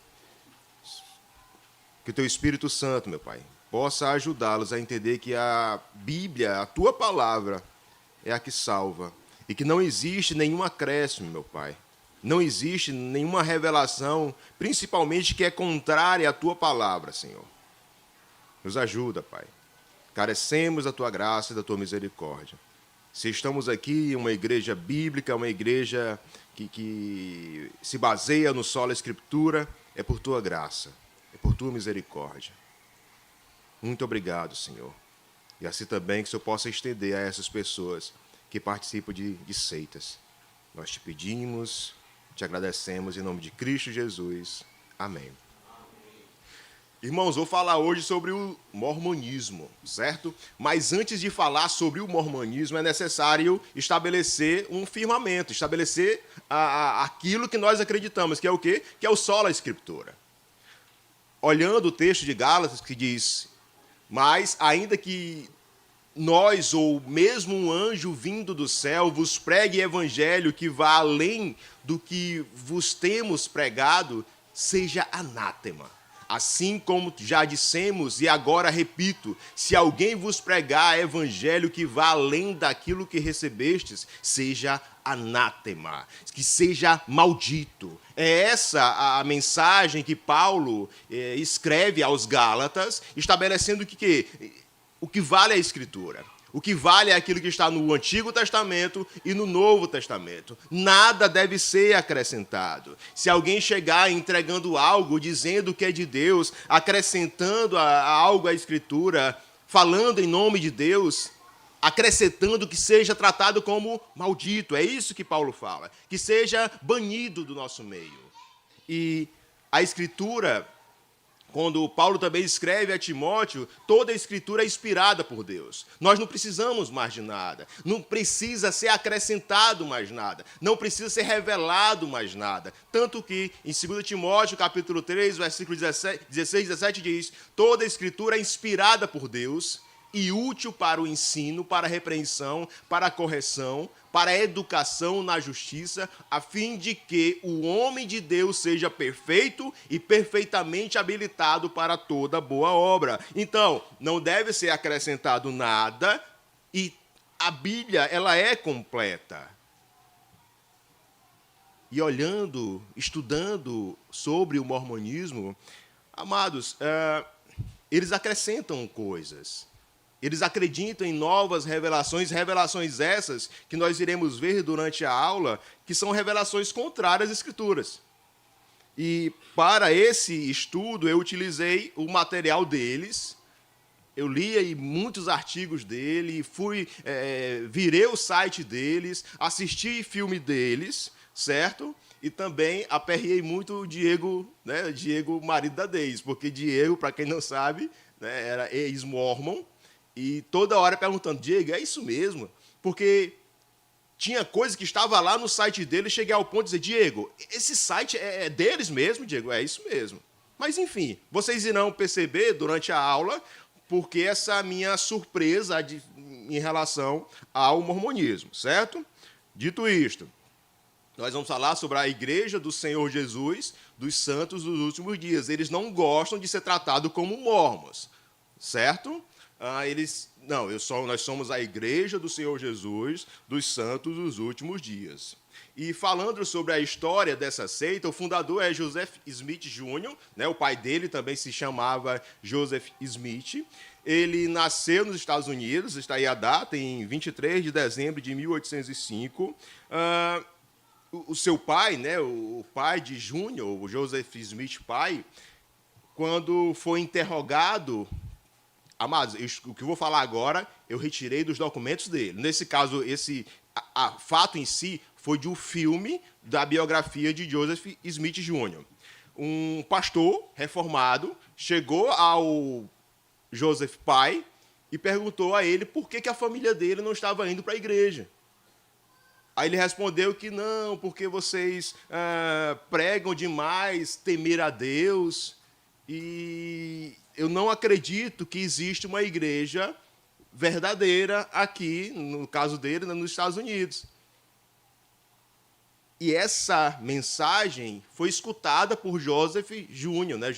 Que o Teu Espírito Santo, meu Pai, possa ajudá-los a entender que a Bíblia, a Tua palavra, é a que salva. E que não existe nenhum acréscimo, meu Pai. Não existe nenhuma revelação, principalmente que é contrária à Tua palavra, Senhor. Nos ajuda, Pai. Carecemos da Tua graça e da Tua misericórdia. Se estamos aqui em uma igreja bíblica, uma igreja que se baseia no sola Escritura, é por Tua graça. É por Tua misericórdia. Muito obrigado, Senhor. E assim também que o Senhor possa estender a essas pessoas que participam de seitas. Nós te pedimos, te agradecemos em nome de Cristo Jesus. Amém. Irmãos, vou falar hoje sobre o mormonismo, certo? Mas antes de falar sobre o mormonismo, é necessário estabelecer um firmamento, estabelecer aquilo que nós acreditamos, que é o quê? Que é o sola Escritura. Olhando o texto de Gálatas, que diz: mas ainda que nós, ou mesmo um anjo vindo do céu, vos pregue evangelho que vá além do que vos temos pregado, seja anátema. Assim como já dissemos, e agora repito, se alguém vos pregar evangelho que vá além daquilo que recebestes, seja anátema, que seja maldito. É essa a mensagem que Paulo escreve aos Gálatas, estabelecendo o que vale é a Escritura. O que vale é aquilo que está no Antigo Testamento e no Novo Testamento. Nada deve ser acrescentado. Se alguém chegar entregando algo, dizendo que é de Deus, acrescentando algo à Escritura, falando em nome de Deus, acrescentando que seja tratado como maldito. É isso que Paulo fala. Que seja banido do nosso meio. E a Escritura, quando Paulo também escreve a Timóteo, toda a Escritura é inspirada por Deus. Nós não precisamos mais de nada. Não precisa ser acrescentado mais nada. Não precisa ser revelado mais nada. Tanto que, em 2 Timóteo, capítulo 3, versículo 16 e 17, diz: toda a Escritura é inspirada por Deus e útil para o ensino, para a repreensão, para a correção, para a educação na justiça, a fim de que o homem de Deus seja perfeito e perfeitamente habilitado para toda boa obra. Então, não deve ser acrescentado nada e a Bíblia, ela é completa. e olhando, estudando sobre o mormonismo, amados, eles acrescentam coisas. Eles acreditam em novas revelações, revelações essas que nós iremos ver durante a aula, que são revelações contrárias às Escrituras. E para esse estudo eu utilizei o material deles, eu li aí muitos artigos dele, virei o site deles, assisti filme deles, certo? E também aperriei muito o Diego, né? Diego, marido da Deise, porque Diego, para quem não sabe, né, era ex-mormon, e toda hora perguntando, Diego, é isso mesmo? Porque tinha coisa que estava lá no site dele, cheguei ao ponto de dizer, Diego, esse site é deles mesmo, Diego? É isso mesmo. Mas, enfim, vocês irão perceber durante a aula porque essa minha surpresa em relação ao mormonismo, certo? Dito isto, nós vamos falar sobre a Igreja do Senhor Jesus, dos Santos dos Últimos Dias. Eles não gostam de ser tratados como mormons, certo? Nós somos a Igreja do Senhor Jesus, dos Santos dos Últimos Dias. E falando sobre a história dessa seita, o fundador é Joseph Smith Jr., né? O pai dele também se chamava Joseph Smith. Ele nasceu nos Estados Unidos, está aí a data, em 23 de dezembro de 1805. O seu pai, né, o pai de Júnior, o Joseph Smith pai, quando foi interrogado, amados, o que eu vou falar agora, eu retirei dos documentos dele. Nesse caso, esse fato em si foi de um filme da biografia de Joseph Smith Jr. Um pastor reformado chegou ao Joseph pai e perguntou a ele por que a família dele não estava indo para a igreja. Aí ele respondeu que não, porque vocês pregam demais temer a Deus e eu não acredito que existe uma igreja verdadeira aqui, no caso dele, nos Estados Unidos. E essa mensagem foi escutada por Joseph Jr., né?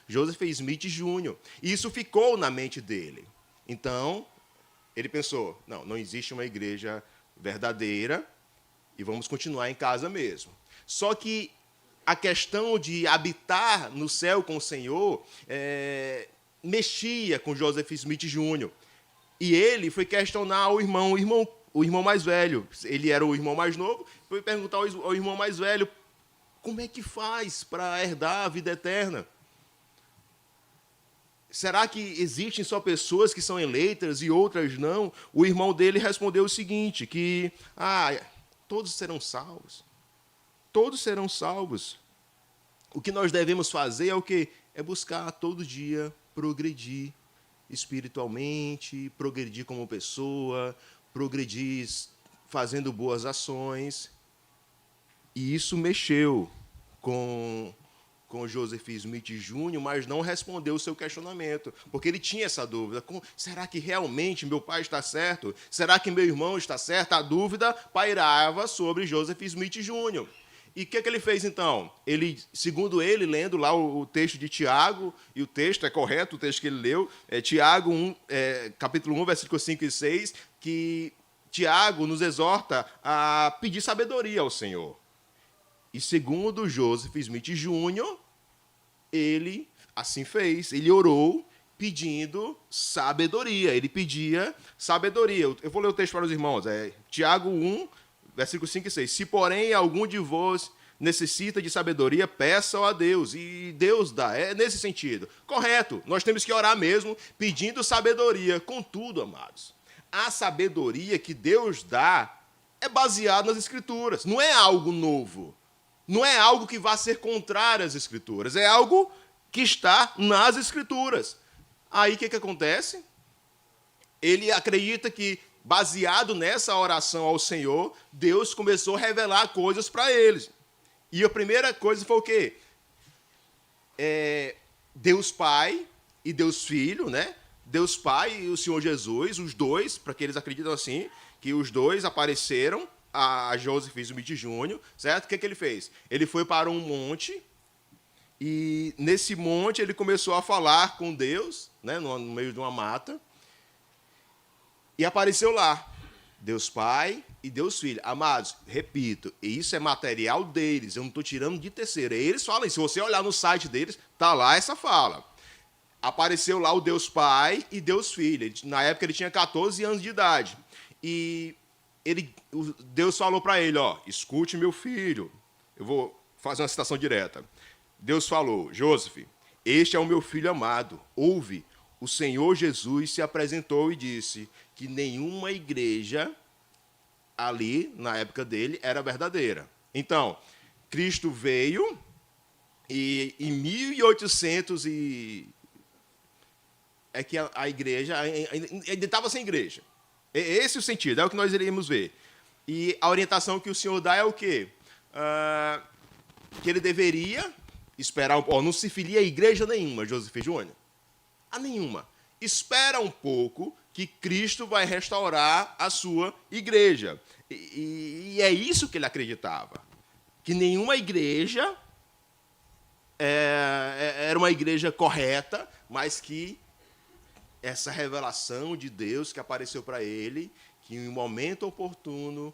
Joseph Smith Jr. E isso ficou na mente dele. Então, ele pensou, não existe uma igreja verdadeira e vamos continuar em casa mesmo. Só que a questão de habitar no céu com o Senhor mexia com Joseph Smith Jr. E ele foi questionar o irmão mais velho. Ele era o irmão mais novo, foi perguntar ao irmão mais velho como é que faz para herdar a vida eterna. Será que existem só pessoas que são eleitas e outras não? O irmão dele respondeu o seguinte, que todos serão salvos. Todos serão salvos. O que nós devemos fazer é o quê? É buscar todo dia progredir espiritualmente, progredir como pessoa, progredir fazendo boas ações. E isso mexeu com Joseph Smith Jr., mas não respondeu o seu questionamento, porque ele tinha essa dúvida. Será que realmente meu pai está certo? Será que meu irmão está certo? A dúvida pairava sobre Joseph Smith Jr. E o que ele fez, então? Ele, segundo ele, lendo lá o texto de Tiago, e o texto é correto, o texto que ele leu, Tiago 1, capítulo 1, versículos 5 e 6, que Tiago nos exorta a pedir sabedoria ao Senhor. E segundo Joseph Smith Jr., ele assim fez. Ele orou pedindo sabedoria. Ele pedia sabedoria. Eu vou ler o texto para os irmãos. Tiago 1, versículos 5 e 6. Se, porém, algum de vós necessita de sabedoria, peça-o a Deus. E Deus dá. É nesse sentido. Correto. Nós temos que orar mesmo pedindo sabedoria. Contudo, amados, a sabedoria que Deus dá é baseada nas Escrituras. Não é algo novo. Não é algo que vá ser contrário às Escrituras. É algo que está nas Escrituras. Aí o que acontece? Ele acredita que, baseado nessa oração ao Senhor, Deus começou a revelar coisas para eles. E a primeira coisa foi o quê? Deus Pai e Deus Filho, né? Deus Pai e o Senhor Jesus, os dois, para que eles acreditam assim, que os dois apareceram a Joseph Smith Jr., certo? O que ele fez? Ele foi para um monte e, nesse monte, ele começou a falar com Deus, né, no meio de uma mata, e apareceu lá Deus Pai e Deus Filho. Amados, repito, isso é material deles, eu não estou tirando de terceiro. Eles falam isso. Se você olhar no site deles, está lá essa fala. Apareceu lá o Deus Pai e Deus Filho. Na época ele tinha 14 anos de idade. E Deus falou para ele, ó, escute meu filho. Eu vou fazer uma citação direta. Deus falou, Joseph, este é o meu filho amado. Ouve, o Senhor Jesus se apresentou e disse que nenhuma igreja ali, na época dele, era verdadeira. Então, Cristo veio e em 1800 é que a igreja ainda estava sem igreja. Esse é o sentido, é o que nós iremos ver. E a orientação que o Senhor dá é o quê? Que ele deveria esperar... não se filia a igreja nenhuma, Joseph Júnior. A nenhuma. Espera um pouco que Cristo vai restaurar a sua igreja. E é isso que ele acreditava. Que nenhuma igreja era uma igreja correta, mas que essa revelação de Deus que apareceu para ele, que em um momento oportuno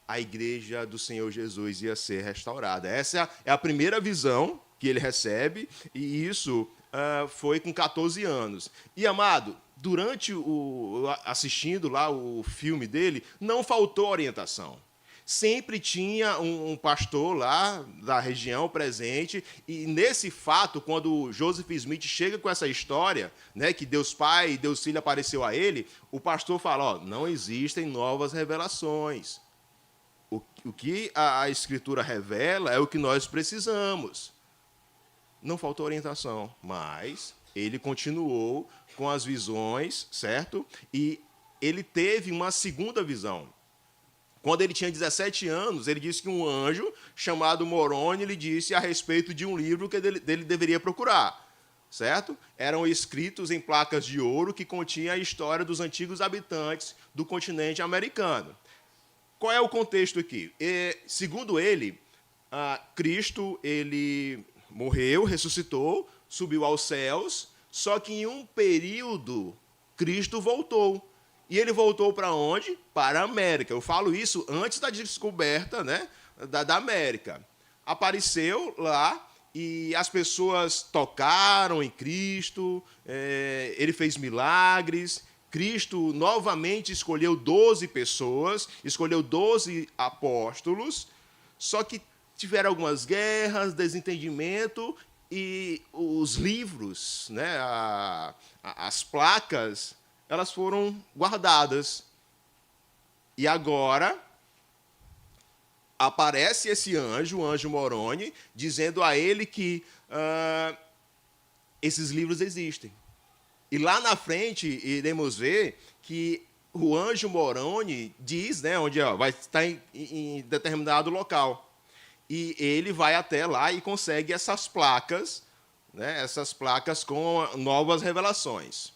a igreja do Senhor Jesus ia ser restaurada. Essa é a primeira visão que ele recebe, e isso foi com 14 anos. E, amado, durante assistindo lá o filme dele, não faltou orientação. Sempre tinha um pastor lá da região presente, e nesse fato, quando Joseph Smith chega com essa história, né, que Deus Pai e Deus Filho apareceu a ele, o pastor fala, ó, não existem novas revelações. O que a Escritura revela é o que nós precisamos. Não faltou orientação, mas ele continuou com as visões, certo? E ele teve uma segunda visão. Quando ele tinha 17 anos, ele disse que um anjo chamado Moroni lhe disse a respeito de um livro que ele deveria procurar, certo? Eram escritos em placas de ouro que continham a história dos antigos habitantes do continente americano. Qual é o contexto aqui? Segundo ele, Cristo ele morreu, ressuscitou, subiu aos céus, só que em um período Cristo voltou. E ele voltou para onde? Para a América. Eu falo isso antes da descoberta, né, da América. Apareceu lá e as pessoas tocaram em Cristo, ele fez milagres. Cristo novamente escolheu 12 pessoas, escolheu 12 apóstolos, só que tiveram algumas guerras, desentendimento, e os livros, né, as placas, elas foram guardadas. E agora aparece esse anjo, o anjo Moroni, dizendo a ele que esses livros existem. E lá na frente iremos ver que o anjo Moroni diz, né, onde vai estar em determinado local. E ele vai até lá e consegue essas placas, né, essas placas com novas revelações.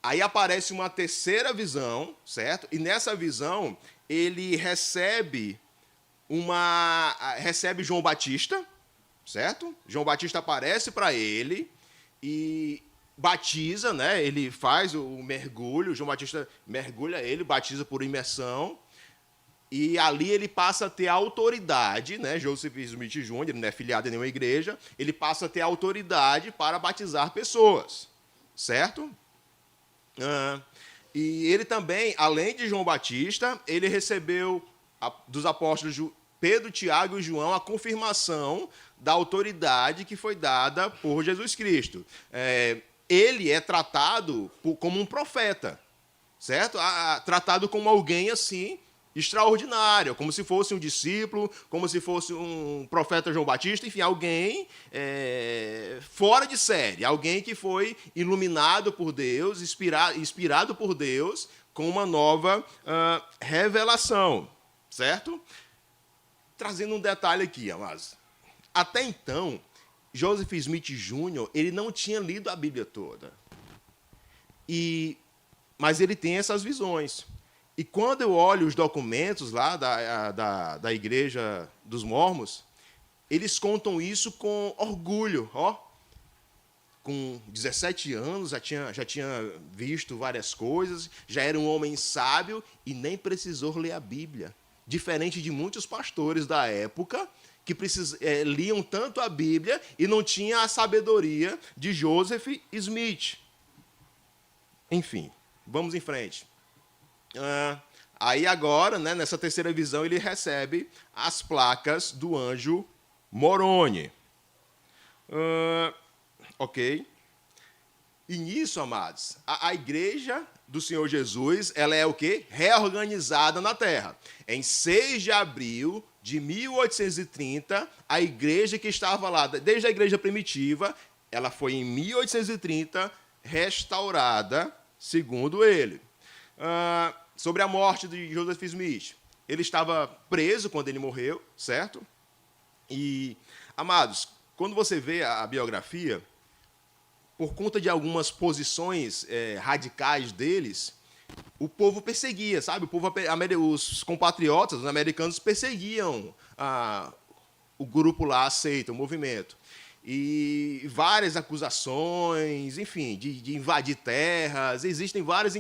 Aí aparece uma terceira visão, certo? E nessa visão ele recebe João Batista, certo? João Batista aparece para ele e batiza, né? Ele faz o mergulho, João Batista mergulha ele, batiza por imersão, e ali ele passa a ter autoridade, né? Joseph Smith Jr., ele não é filiado em nenhuma igreja, ele passa a ter autoridade para batizar pessoas, certo? E ele também, além de João Batista, ele recebeu dos apóstolos Pedro, Tiago e João a confirmação da autoridade que foi dada por Jesus Cristo. Ele é tratado como um profeta, certo? Tratado como alguém assim extraordinário, como se fosse um discípulo, como se fosse um profeta João Batista, enfim, alguém fora de série, alguém que foi iluminado por Deus, inspirado por Deus, com uma nova revelação, certo? Trazendo um detalhe aqui, amados. Até então, Joseph Smith Jr., ele não tinha lido a Bíblia toda. Mas ele tem essas visões. E quando eu olho os documentos lá da Igreja dos Mormons, eles contam isso com orgulho. Ó. com 17 anos, já tinha visto várias coisas, já era um homem sábio e nem precisou ler a Bíblia. Diferente de muitos pastores da época, que liam tanto a Bíblia e não tinha a sabedoria de Joseph Smith. Enfim, vamos em frente. Aí agora, né, nessa terceira visão, ele recebe as placas do anjo Moroni. Ok. E nisso, amados, a igreja do Senhor Jesus, ela é o quê? Reorganizada na terra. Em 6 de abril de 1830, a igreja que estava lá, desde a igreja primitiva, ela foi em 1830 restaurada, segundo ele. Sobre a morte de Joseph Smith, ele estava preso quando ele morreu, certo? E, amados, quando você vê a biografia, por conta de algumas posições radicais deles, o povo perseguia, sabe? Os compatriotas, os americanos, perseguiam o grupo lá, aceita, o movimento. E várias acusações, enfim, de invadir terras, existem várias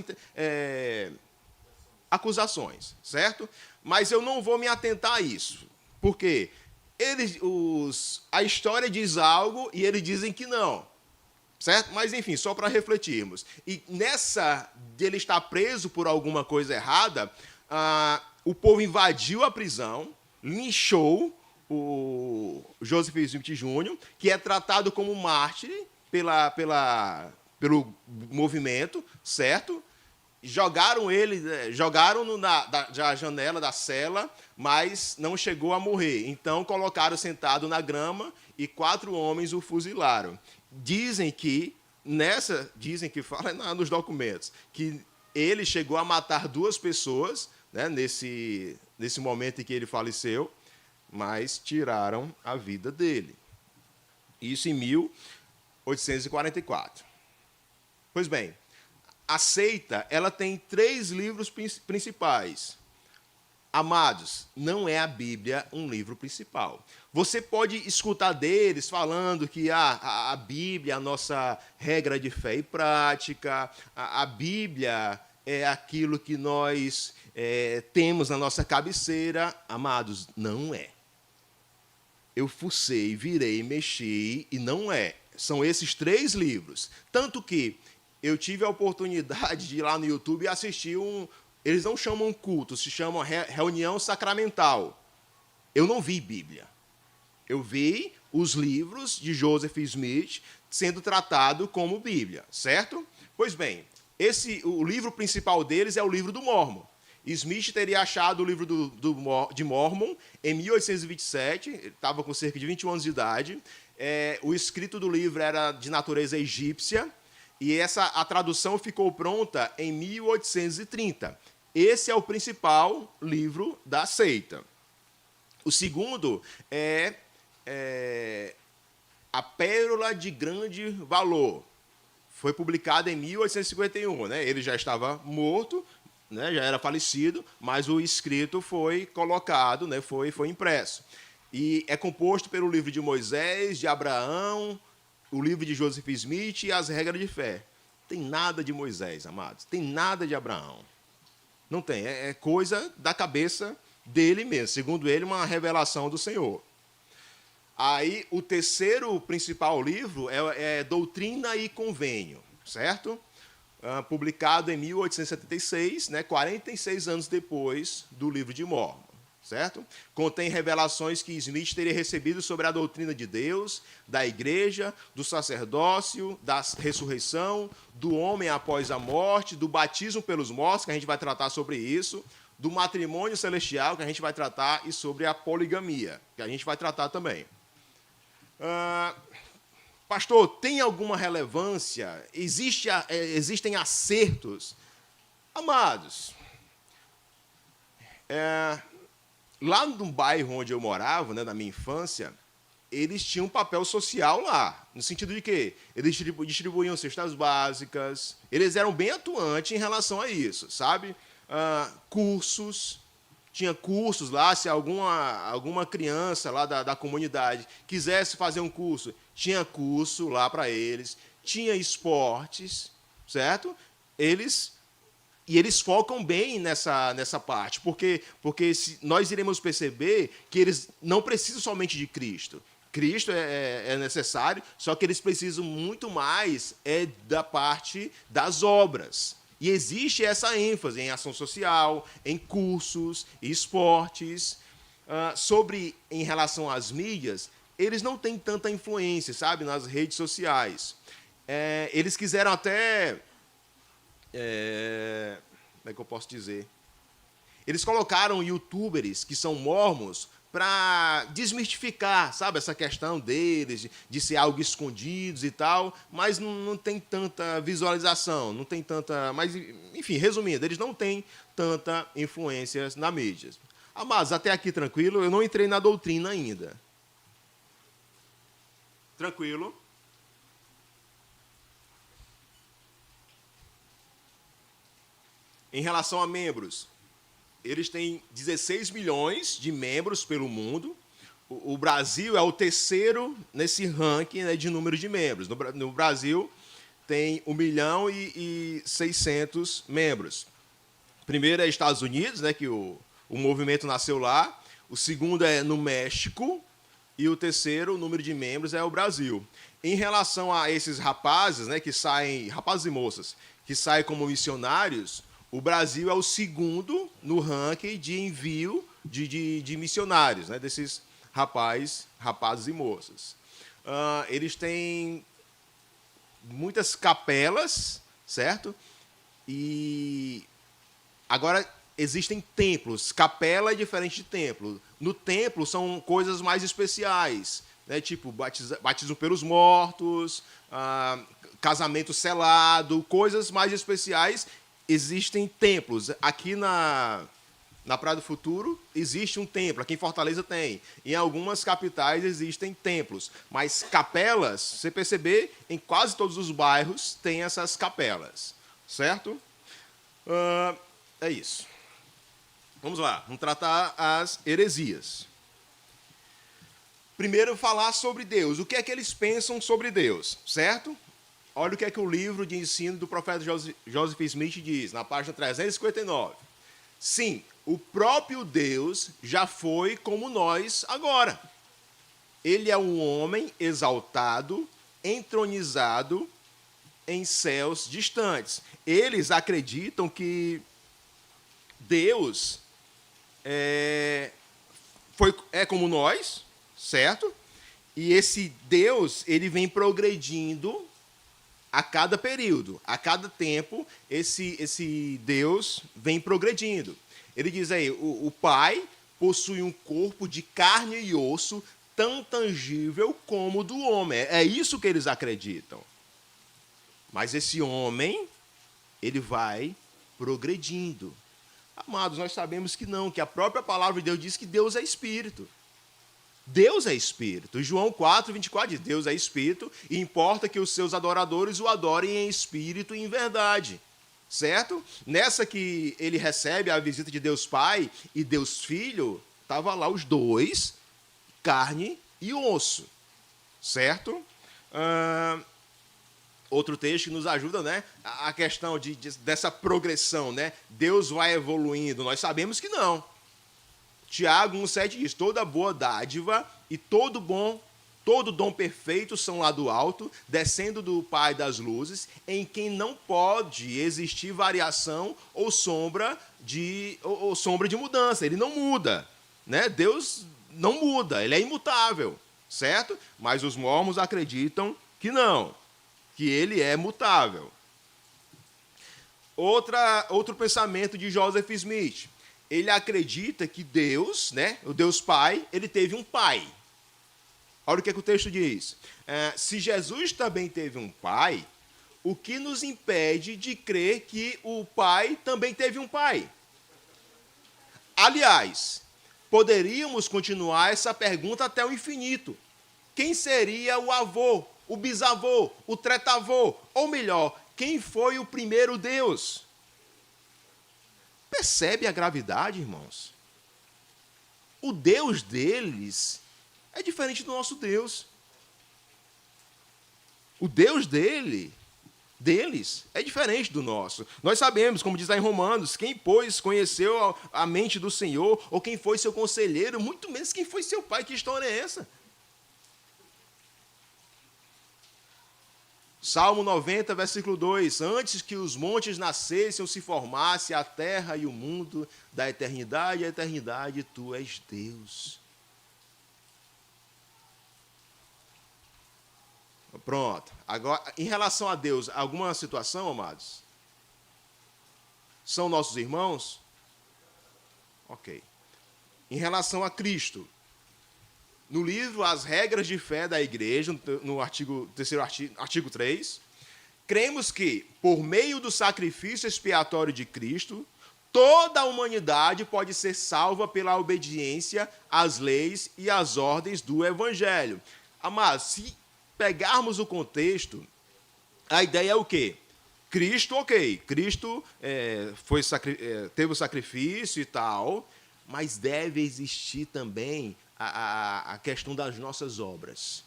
acusações, certo? Mas eu não vou me atentar a isso, porque a história diz algo e eles dizem que não. Certo? Mas, enfim, só para refletirmos. E nessa de ele estar preso por alguma coisa errada, o povo invadiu a prisão, linchou o Joseph Smith Jr., que é tratado como mártir pelo movimento, certo? Jogaram da janela da cela, mas não chegou a morrer. Então, colocaram sentado na grama e 4 homens o fuzilaram. Dizem que fala nos documentos, que ele chegou a matar 2 pessoas, né, nesse momento em que ele faleceu, mas tiraram a vida dele. Isso em 1844. Pois bem, a seita, ela tem 3 livros principais. Amados, não é a Bíblia um livro principal. Você pode escutar deles falando que a Bíblia é a nossa regra de fé e prática, a Bíblia é aquilo que nós temos na nossa cabeceira. Amados, não é. Eu fucei, virei, mexi e não é. São esses 3 livros. Tanto que eu tive a oportunidade de ir lá no YouTube e assistir eles não chamam culto, se chamam reunião sacramental. Eu não vi Bíblia. Eu vi os livros de Joseph Smith sendo tratado como Bíblia, certo? Pois bem, o livro principal deles é o livro do Mormon. Smith teria achado o livro de Mormon em 1827, ele estava com cerca de 21 anos de idade. O escrito do livro era de natureza egípcia, e a tradução ficou pronta em 1830. Esse é o principal livro da seita. O segundo é A Pérola de Grande Valor. Foi publicado em 1851. Né? Ele já estava morto, né? Já era falecido, mas o escrito foi colocado, né? foi impresso. E é composto pelo livro de Moisés, de Abraão, o livro de Joseph Smith e as regras de fé. Tem nada de Moisés, amados. Tem nada de Abraão. Não tem. É coisa da cabeça dele mesmo. Segundo ele, uma revelação do Senhor. Aí, o terceiro principal livro é Doutrina e Convênio, certo? Publicado em 1876, né, 46 anos depois do livro de Mormon. Certo? Contém revelações que Smith teria recebido sobre a doutrina de Deus, da igreja, do sacerdócio, da ressurreição, do homem após a morte, do batismo pelos mortos, que a gente vai tratar sobre isso, do matrimônio celestial, que a gente vai tratar, e sobre a poligamia, que a gente vai tratar também. Pastor, tem alguma relevância? Existem acertos? Amados, lá no bairro onde eu morava, né, na minha infância, eles tinham um papel social lá. No sentido de quê? Eles distribuíam cestas básicas, eles eram bem atuantes em relação a isso, sabe? Cursos, tinha cursos lá, se alguma criança lá da comunidade quisesse fazer um curso, tinha curso lá para eles. tinha esportes, certo? Eles focam bem nessa parte, porque nós iremos perceber que eles não precisam somente de Cristo. Cristo é necessário, só que eles precisam muito mais da parte das obras. E existe essa ênfase em ação social, em cursos, esportes. Em relação às mídias, eles não têm tanta influência, sabe, nas redes sociais. Eles quiseram até... como é que eu posso dizer? Eles colocaram youtubers que são mormons para desmistificar, sabe, essa questão deles, de ser algo escondidos e tal, mas não tem tanta visualização, não tem tanta... Mas, enfim, resumindo, eles não têm tanta influência na mídia. Amados, até aqui tranquilo, eu não entrei na doutrina ainda. Tranquilo? Em relação a membros, eles têm 16 milhões de membros pelo mundo. O Brasil é o terceiro nesse ranking, né, de número de membros. No Brasil, tem 1.600.000 membros. Primeiro é Estados Unidos, né, que o movimento nasceu lá. O segundo é no México. E o terceiro, o número de membros, é o Brasil. Em relação a esses rapazes, né, rapazes e moças, que saem como missionários, o Brasil é o segundo no ranking de envio de missionários, né, desses rapazes e moças. Eles têm muitas capelas, certo? E agora existem templos. Capela é diferente de templo. No templo são coisas mais especiais, né, tipo batismo pelos mortos, casamento selado, coisas mais especiais. Existem templos. Aqui na Praia do Futuro existe um templo. Aqui em Fortaleza tem. Em algumas capitais existem templos. Mas capelas, se você perceber, em quase todos os bairros tem essas capelas. Certo? É isso. Vamos lá. Vamos tratar as heresias. Primeiro, falar sobre Deus. O que é que eles pensam sobre Deus? Certo? Olha o que é que o livro de ensino do profeta Joseph Smith diz, na página 359. Sim, o próprio Deus já foi como nós agora. Ele é um homem exaltado, entronizado em céus distantes. Eles acreditam que Deus é como nós, certo? E esse Deus, ele vem progredindo a cada período, a cada tempo, esse Deus vem progredindo. Ele diz aí, o Pai possui um corpo de carne e osso tão tangível como o do homem. É isso que eles acreditam. Mas esse homem, ele vai progredindo. Amados, nós sabemos que não, que a própria palavra de Deus diz que Deus é espírito. Deus é espírito. João 4:24 diz, Deus é espírito e importa que os seus adoradores o adorem em espírito e em verdade. Certo? Nessa que ele recebe a visita de Deus Pai e Deus Filho, estavam lá os dois, carne e osso. Certo? Outro texto que nos ajuda, né? A questão dessa progressão, né? Deus vai evoluindo. Nós sabemos que não. Tiago 1,7 diz, toda boa dádiva e todo dom perfeito são lá do alto, descendo do Pai das luzes, em quem não pode existir variação ou sombra de mudança. Ele não muda, né? Deus não muda, ele é imutável, certo? Mas os mormons acreditam que não, que ele é mutável. Outro pensamento de Joseph Smith. Ele acredita que Deus, né, o Deus Pai, ele teve um pai. Olha o que o texto diz. Se Jesus também teve um pai, o que nos impede de crer que o pai também teve um pai? Aliás, poderíamos continuar essa pergunta até o infinito. Quem seria o avô, o bisavô, o tretavô? Ou melhor, quem foi o primeiro Deus? Percebe a gravidade, irmãos? O Deus deles é diferente do nosso Deus. O Deus deles é diferente do nosso. Nós sabemos, como diz lá em Romanos, quem, pois, conheceu a mente do Senhor, ou quem foi seu conselheiro, muito menos quem foi seu pai. Que história é essa? Salmo 90, versículo 2. Antes que os montes nascessem ou se formasse a terra e o mundo, da eternidade à eternidade, tu és Deus. Pronto. Agora, em relação a Deus, alguma situação, amados? São nossos irmãos? Ok. Em relação a Cristo, no livro As Regras de Fé da Igreja, no artigo 3, cremos que, por meio do sacrifício expiatório de Cristo, toda a humanidade pode ser salva pela obediência às leis e às ordens do Evangelho. Amados, se pegarmos o contexto, a ideia é o quê? Cristo, ok, Cristo teve o sacrifício e tal, mas deve existir também a questão das nossas obras.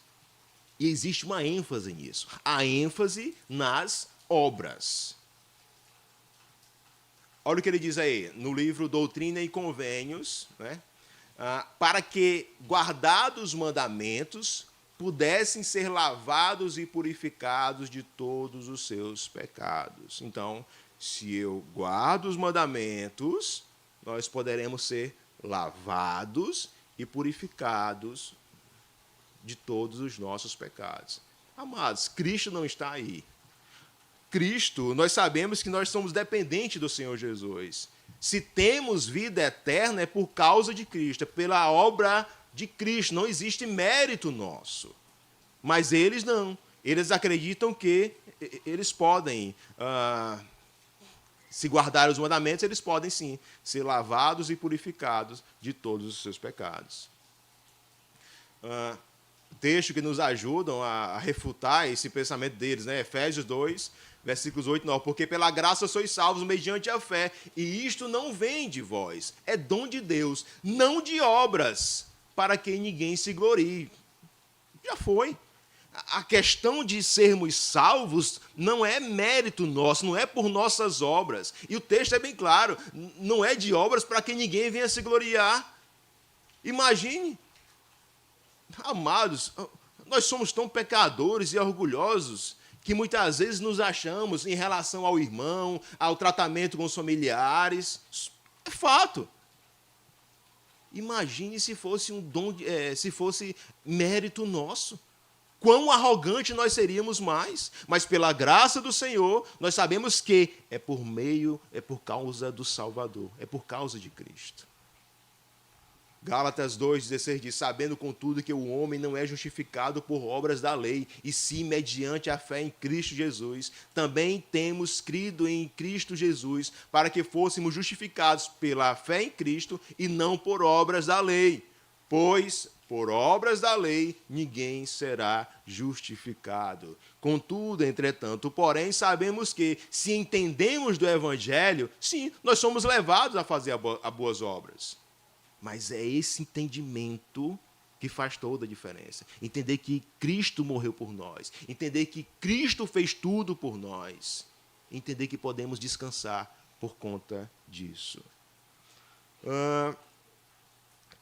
E existe uma ênfase nisso. A ênfase nas obras. Olha o que ele diz aí, no livro Doutrina e Convênios, né? Para que, guardados os mandamentos, pudessem ser lavados e purificados de todos os seus pecados. Então, se eu guardo os mandamentos, nós poderemos ser lavados e purificados de todos os nossos pecados. Amados, Cristo não está aí. Cristo, nós sabemos que nós somos dependentes do Senhor Jesus. Se temos vida eterna, é por causa de Cristo, é pela obra de Cristo, não existe mérito nosso. Mas eles não. Eles acreditam que eles podem, se guardarem os mandamentos, eles podem sim ser lavados e purificados de todos os seus pecados. Texto que nos ajudam a refutar esse pensamento deles, né? Efésios 2, versículos 8 e 9. Porque pela graça sois salvos mediante a fé, e isto não vem de vós, é dom de Deus, não de obras, para que ninguém se glorie. Já foi. A questão de sermos salvos não é mérito nosso, não é por nossas obras. E o texto é bem claro, não é de obras para que ninguém venha se gloriar. Imagine, amados, nós somos tão pecadores e orgulhosos que muitas vezes nos achamos em relação ao irmão, ao tratamento com os familiares. É fato. Imagine se fosse um dom, se fosse mérito nosso. Quão arrogante nós seríamos mais. Mas pela graça do Senhor, nós sabemos que é por causa do Salvador, é por causa de Cristo. Gálatas 2,16 diz, sabendo contudo que o homem não é justificado por obras da lei, e sim mediante a fé em Cristo Jesus. Também temos crido em Cristo Jesus, para que fôssemos justificados pela fé em Cristo e não por obras da lei. Pois, por obras da lei, ninguém será justificado. Contudo, entretanto, porém, sabemos que, se entendemos do Evangelho, sim, nós somos levados a fazer boas obras. Mas é esse entendimento que faz toda a diferença. Entender que Cristo morreu por nós. Entender que Cristo fez tudo por nós. Entender que podemos descansar por conta disso.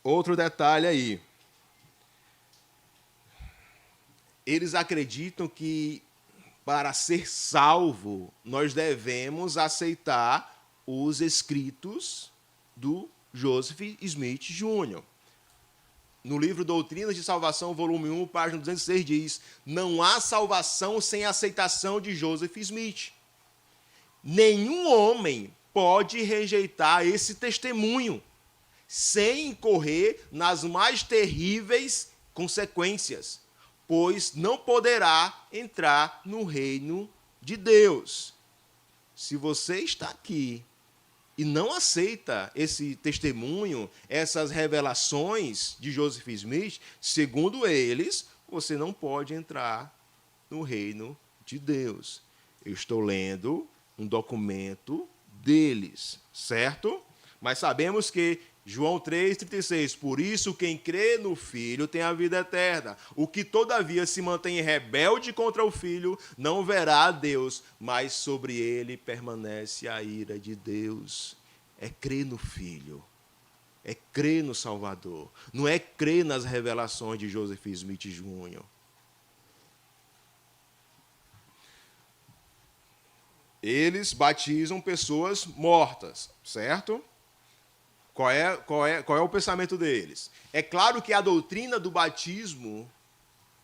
Outro detalhe aí. Eles acreditam que, para ser salvo, nós devemos aceitar os escritos do Joseph Smith Jr. No livro Doutrinas de Salvação, volume 1, página 206, diz, não há salvação sem aceitação de Joseph Smith. Nenhum homem pode rejeitar esse testemunho sem incorrer nas mais terríveis consequências, pois não poderá entrar no reino de Deus. Se você está aqui e não aceita esse testemunho, essas revelações de Joseph Smith, segundo eles, você não pode entrar no reino de Deus. Eu estou lendo um documento deles, certo? Mas sabemos que João 3,36, por isso quem crê no Filho tem a vida eterna. O que todavia se mantém rebelde contra o Filho não verá a Deus, mas sobre ele permanece a ira de Deus. É crer no Filho, é crer no Salvador, não é crer nas revelações de Joseph Smith Jr. Eles batizam pessoas mortas, certo? Qual é o pensamento deles? É claro que a doutrina do batismo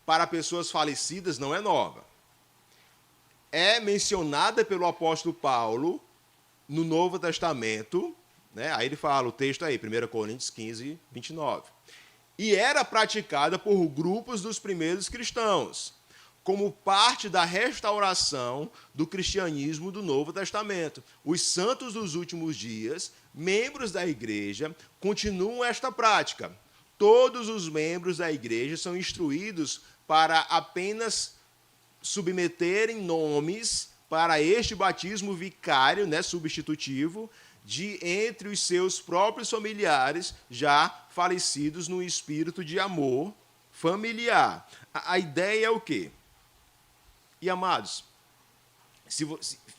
para pessoas falecidas não é nova. É mencionada pelo apóstolo Paulo no Novo Testamento, né? Aí ele fala, o texto aí, 1 Coríntios 15, 29. E era praticada por grupos dos primeiros cristãos, como parte da restauração do cristianismo do Novo Testamento. Os santos dos últimos dias, membros da igreja, continuam esta prática. Todos os membros da igreja são instruídos para apenas submeterem nomes para este batismo vicário, né, substitutivo, de entre os seus próprios familiares já falecidos no espírito de amor familiar. A ideia é o quê? E, amados, se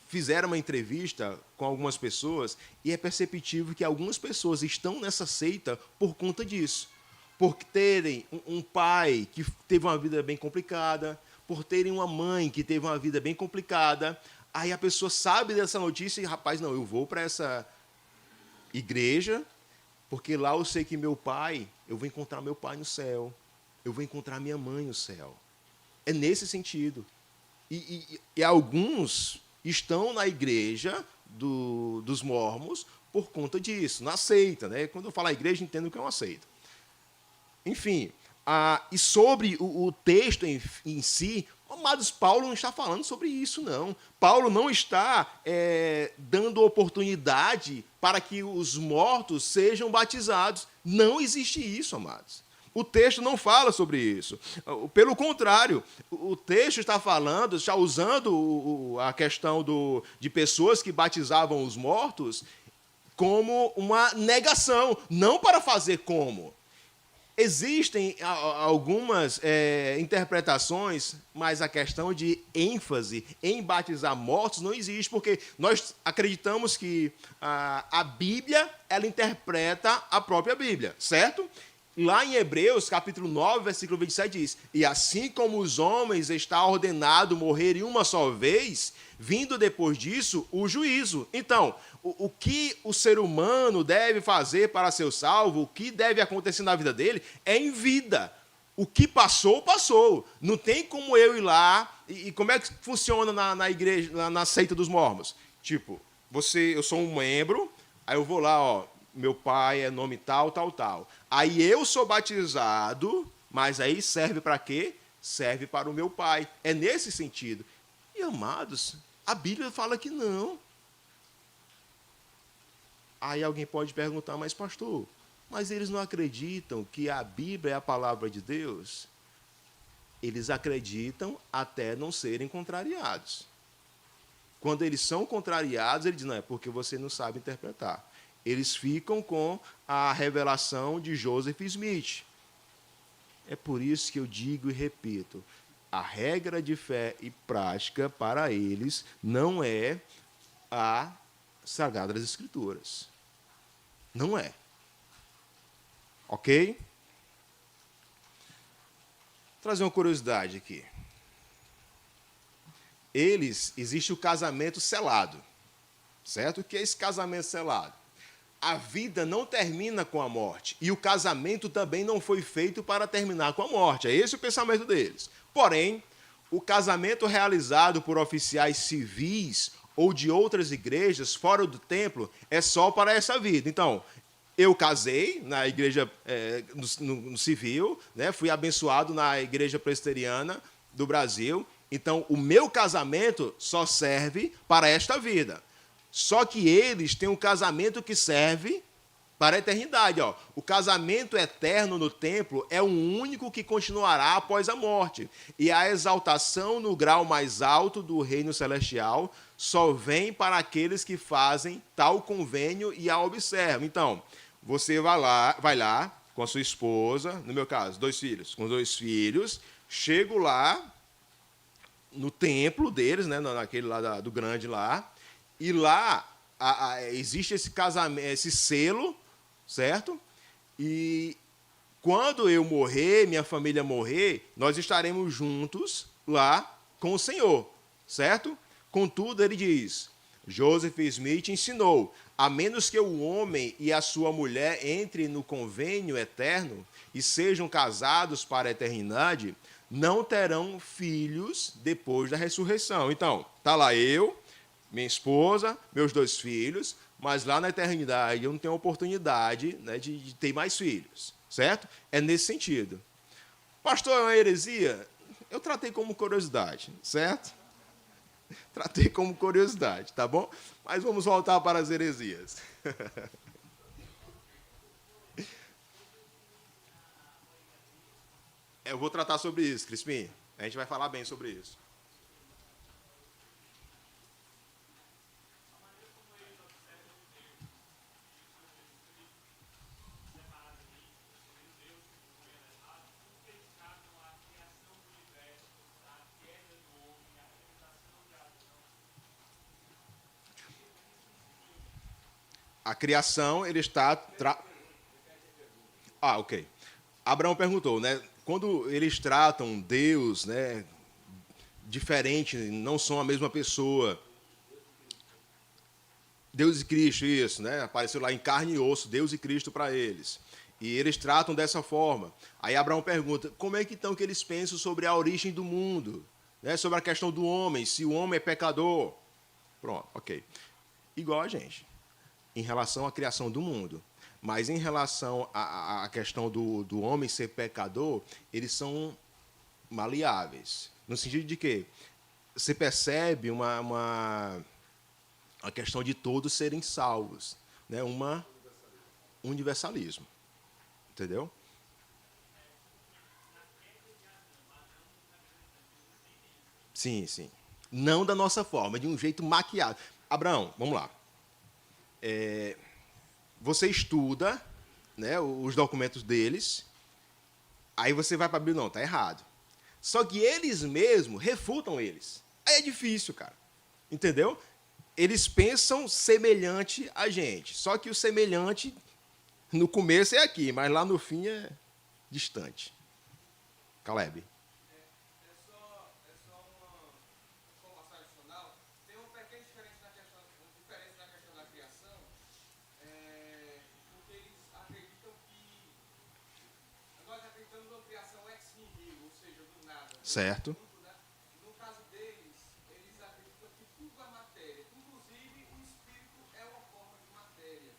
fizeram uma entrevista com algumas pessoas, e é perceptível que algumas pessoas estão nessa seita por conta disso. Por terem um pai que teve uma vida bem complicada, por terem uma mãe que teve uma vida bem complicada. Aí a pessoa sabe dessa notícia e, rapaz, não, eu vou para essa igreja, porque lá eu sei que eu vou encontrar meu pai no céu, eu vou encontrar minha mãe no céu. É nesse sentido. E alguns estão na igreja dos mormons por conta disso, na seita, né? Quando eu falo igreja, entendo que é uma seita. Enfim, e sobre o texto em si, amados, Paulo não está falando sobre isso, não. Paulo não está dando oportunidade para que os mortos sejam batizados. Não existe isso, amados. O texto não fala sobre isso. Pelo contrário, o texto está falando, está usando a questão de pessoas que batizavam os mortos como uma negação, não para fazer como. Existem algumas interpretações, mas a questão de ênfase em batizar mortos não existe, porque nós acreditamos que a Bíblia ela interpreta a própria Bíblia, certo? Lá em Hebreus, capítulo 9, versículo 27, diz, e assim como os homens está ordenado morrerem uma só vez, vindo depois disso o juízo. Então, o que o ser humano deve fazer para ser salvo, o que deve acontecer na vida dele, é em vida. O que passou, passou. Não tem como eu ir lá, e como é que funciona na igreja, na seita dos mormons? Tipo, eu sou um membro, aí eu vou lá, ó, meu pai é nome tal, tal, tal. Aí eu sou batizado, mas aí serve para quê? Serve para o meu pai. É nesse sentido. E, amados, a Bíblia fala que não. Aí alguém pode perguntar, mas pastor, mas eles não acreditam que a Bíblia é a palavra de Deus? Eles acreditam até não serem contrariados. Quando eles são contrariados, eles dizem, não, é porque você não sabe interpretar. Eles ficam com a revelação de Joseph Smith. É por isso que eu digo e repito, a regra de fé e prática para eles não é a Sagradas Escrituras. Não é. Ok? Vou trazer uma curiosidade aqui. Existe o casamento selado. Certo? O que é esse casamento selado? A vida não termina com a morte. E o casamento também não foi feito para terminar com a morte. É esse o pensamento deles. Porém, o casamento realizado por oficiais civis ou de outras igrejas fora do templo é só para essa vida. Então, eu casei na igreja no civil, né? Fui abençoado na igreja presbiteriana do Brasil. Então, o meu casamento só serve para esta vida. Só que eles têm um casamento que serve para a eternidade. Ó. O casamento eterno no templo é o único que continuará após a morte. E a exaltação no grau mais alto do reino celestial só vem para aqueles que fazem tal convênio e a observam. Então, você vai lá com a sua esposa, no meu caso, 2 filhos, com 2 filhos, chego lá no templo deles, né, naquele lá do grande lá, e lá existe esse casamento, esse selo, certo? E quando eu morrer, minha família morrer, nós estaremos juntos lá com o Senhor, certo? Contudo, ele diz, Joseph Smith ensinou, a menos que o homem e a sua mulher entrem no convênio eterno e sejam casados para a eternidade, não terão filhos depois da ressurreição. Então, tá lá eu, minha esposa, meus 2 filhos, mas lá na eternidade eu não tenho oportunidade, né, de ter mais filhos, certo? É nesse sentido. Pastor, é uma heresia? Eu tratei como curiosidade, certo? Tratei como curiosidade, tá bom? Mas vamos voltar para as heresias. Eu vou tratar sobre isso, Crispim. A gente vai falar bem sobre isso. A criação, ele está... ok. Abraão perguntou, né? Quando eles tratam Deus, né, diferente, não são a mesma pessoa. Deus e Cristo, isso, né? Apareceu lá em carne e osso, Deus e Cristo para eles. E eles tratam dessa forma. Aí Abraão pergunta, como é que então que eles pensam sobre a origem do mundo? Né? Sobre a questão do homem, se o homem é pecador. Pronto, ok. Igual a gente, em relação à criação do mundo. Mas em relação à questão do homem ser pecador, eles são maleáveis. No sentido de que você percebe a questão de todos serem salvos. Né? Um universalismo. Entendeu? Sim, sim. Não da nossa forma, de um jeito maquiado. Abraão, vamos lá. Você estuda, né, os documentos deles, aí você vai para a Bíblia, não, está errado. Só que eles mesmos refutam eles. Aí é difícil, cara. Entendeu? Eles pensam semelhante a gente. Só que o semelhante, no começo é aqui, mas lá no fim é distante. Caleb. Certo. No caso deles, eles acreditam que tudo é matéria. Inclusive, o espírito é uma forma de matéria.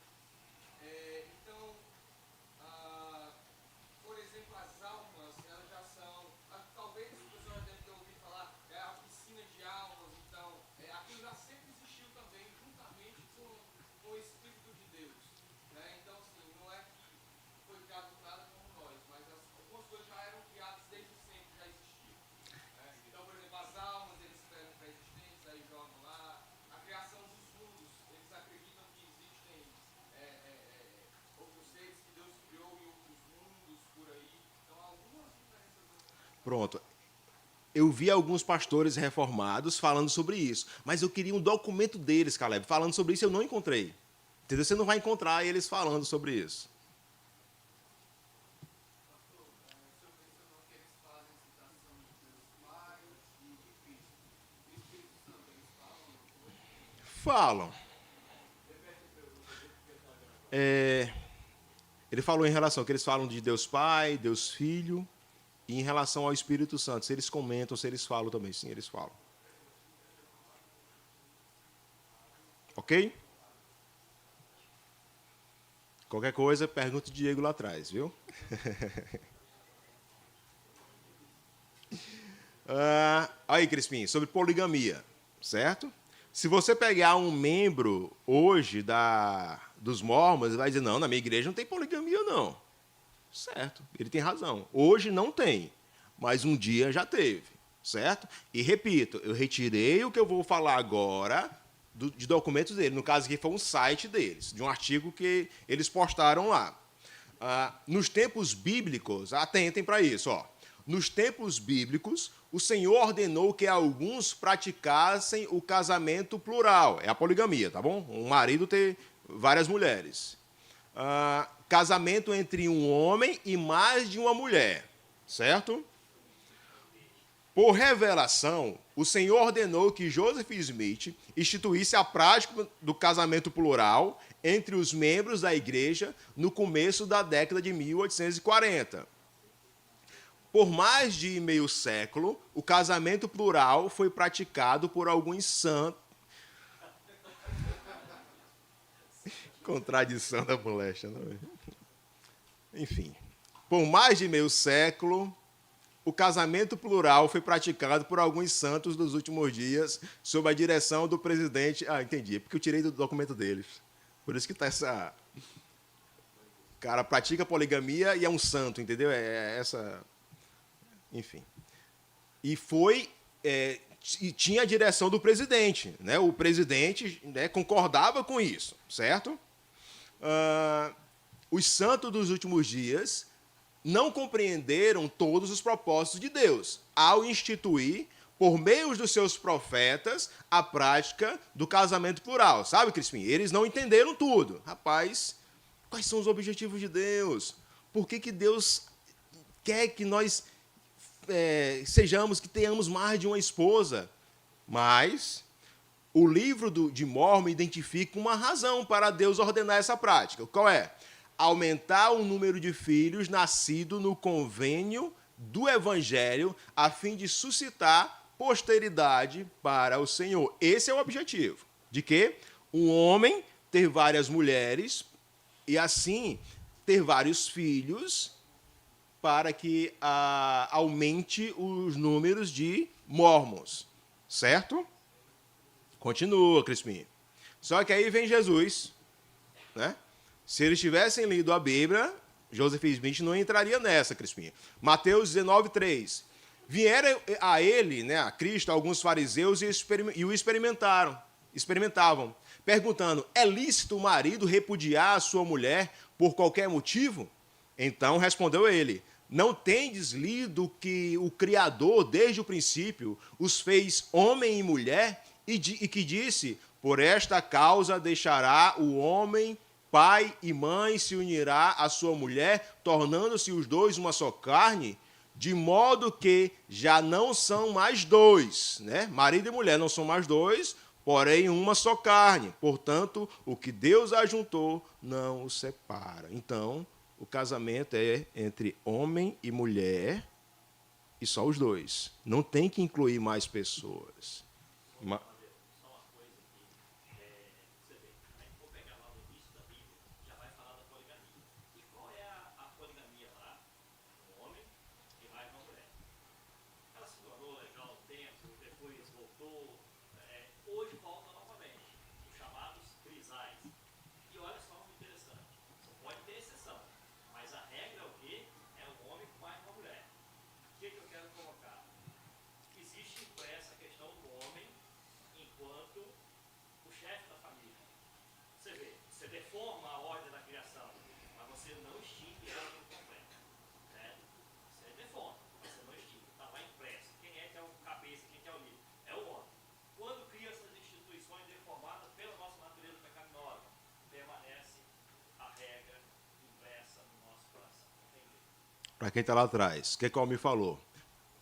Então, por exemplo, as almas, elas já são... Talvez as pessoas devem ter ouvido falar, a piscina de almas. Então, aquilo já sempre existiu também, juntamente com o Espírito de Deus. Né? Então, assim, não é que foi criado nada como nós, mas algumas coisas já eram criadas desde sempre, já existiam. Então, por exemplo, as almas, eles esperam pré-existentes, aí jogam lá. A criação dos mundos, eles acreditam que existem outros seres que Deus criou em outros mundos por aí. Então, algumas diferenças. Pronto. Eu vi alguns pastores reformados falando sobre isso, mas eu queria um documento deles, Caleb, falando sobre isso, eu não encontrei. Entendeu? Você não vai encontrar eles falando sobre isso. Falam. Ele falou em relação que eles falam de Deus Pai, Deus Filho, e em relação ao Espírito Santo. Se eles comentam, se eles falam também. Sim, eles falam. Ok? Qualquer coisa, pergunta o Diego lá atrás, viu? Aí, Crispim, sobre poligamia, certo? Se você pegar um membro hoje dos Mormons, ele vai dizer, não, na minha igreja não tem poligamia, não. Certo, ele tem razão. Hoje não tem, mas um dia já teve, certo? E repito, eu retirei o que eu vou falar agora de documentos dele. No caso aqui foi um site deles, de um artigo que eles postaram lá. Nos tempos bíblicos, atentem para isso, ó. Nos tempos bíblicos, o Senhor ordenou que alguns praticassem o casamento plural. É a poligamia, tá bom? Um marido ter várias mulheres. Casamento entre um homem e mais de uma mulher, certo? Por revelação, o Senhor ordenou que Joseph Smith instituísse a prática do casamento plural entre os membros da igreja no começo da década de 1840. Por mais de meio século, o casamento plural foi praticado por alguns santos. Contradição da moléstia, não é? Enfim. Por mais de meio século, o casamento plural foi praticado por alguns santos dos últimos dias, sob a direção do presidente. Entendi. É porque eu tirei do documento deles. Por isso que está essa. O cara pratica poligamia e é um santo, entendeu? É essa. Enfim. E foi. E tinha a direção do presidente. Né? O presidente, né, concordava com isso, certo? Os santos dos últimos dias não compreenderam todos os propósitos de Deus ao instituir, por meio dos seus profetas, a prática do casamento plural. Sabe, Crispim? Eles não entenderam tudo. Rapaz, quais são os objetivos de Deus? Por que Deus quer que nós que tenhamos mais de uma esposa? Mas o livro de Mormon identifica uma razão para Deus ordenar essa prática. Qual é? Aumentar o número de filhos nascidos no convênio do Evangelho, a fim de suscitar posteridade para o Senhor. Esse é o objetivo. De quê? Um homem ter várias mulheres e, assim, ter vários filhos para que aumente os números de mormons. Certo? Continua, Crispim. Só que aí vem Jesus, né? Se eles tivessem lido a Bíblia, Joseph Smith não entraria nessa, Crispim. Mateus 19:3. Vieram a ele, né, a Cristo, alguns fariseus e o experimentavam, perguntando, é lícito o marido repudiar a sua mulher por qualquer motivo? Então respondeu ele, não tendes lido que o Criador, desde o princípio, os fez homem e mulher, e que disse, por esta causa deixará o homem pai e mãe, se unirá à sua mulher, tornando-se os dois uma só carne, de modo que já não são mais dois, né? Marido e mulher não são mais dois, porém uma só carne. Portanto, o que Deus ajuntou não o separa. Então, o casamento é entre homem e mulher e só os dois. Não tem que incluir mais pessoas. Para quem está lá atrás, o que o Almir falou?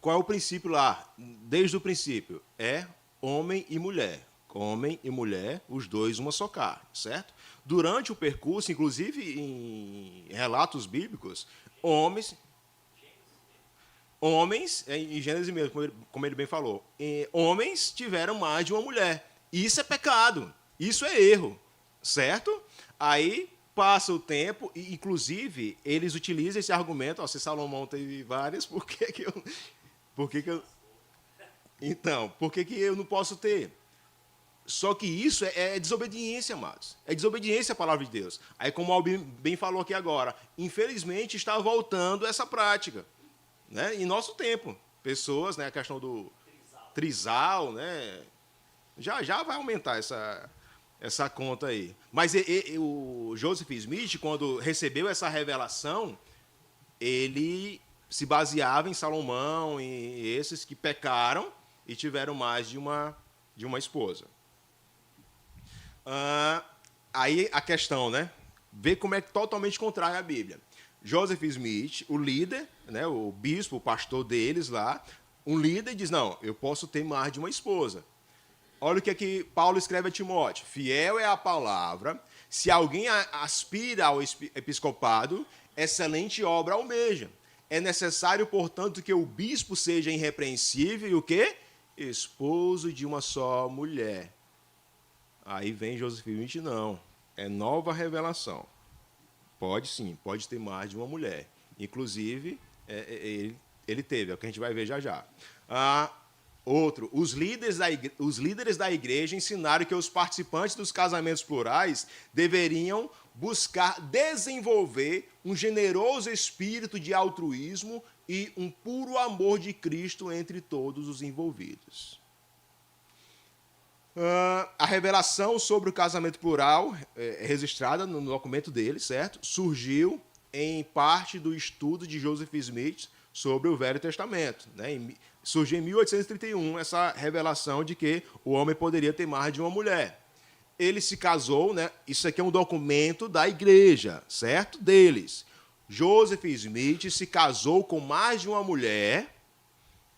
Qual é o princípio lá? Desde o princípio, é homem e mulher. Homem e mulher, os dois uma só carne, certo? Durante o percurso, inclusive em relatos bíblicos, homens, em Gênesis mesmo, como ele bem falou, homens tiveram mais de uma mulher. Isso é pecado, isso é erro, certo? Aí passa o tempo, e inclusive eles utilizam esse argumento, se Salomão teve várias, por que eu não posso ter? Só que isso é desobediência, amados. É desobediência à palavra de Deus. Aí, como o Albin bem falou aqui agora, infelizmente está voltando essa prática, né? Em nosso tempo. Pessoas, né, a questão do trisal, né? Já vai aumentar essa conta aí. Mas o Joseph Smith, quando recebeu essa revelação, ele se baseava em Salomão, em esses que pecaram e tiveram mais de uma esposa. Aí a questão, né? Ver como é totalmente contrário à Bíblia. Joseph Smith, o líder, né, o bispo, o pastor deles lá, um líder diz, não, eu posso ter mais de uma esposa. Olha o que é que Paulo escreve a Timóteo. Fiel é a palavra. Se alguém aspira ao episcopado, excelente obra almeja. É necessário, portanto, que o bispo seja irrepreensível e o quê? Esposo de uma só mulher. Aí vem Joseph Smith, não. É nova revelação. Pode sim, pode ter mais de uma mulher. Inclusive, ele teve, é o que a gente vai ver já já. Outro, os líderes da igreja ensinaram que os participantes dos casamentos plurais deveriam buscar desenvolver um generoso espírito de altruísmo e um puro amor de Cristo entre todos os envolvidos. A revelação sobre o casamento plural é registrada no documento dele, certo? Surgiu em parte do estudo de Joseph Smith sobre o Velho Testamento, né? Surgiu em 1831 essa revelação de que o homem poderia ter mais de uma mulher. Ele se casou, né? Isso aqui é um documento da igreja, certo? Deles. Joseph Smith se casou com mais de uma mulher.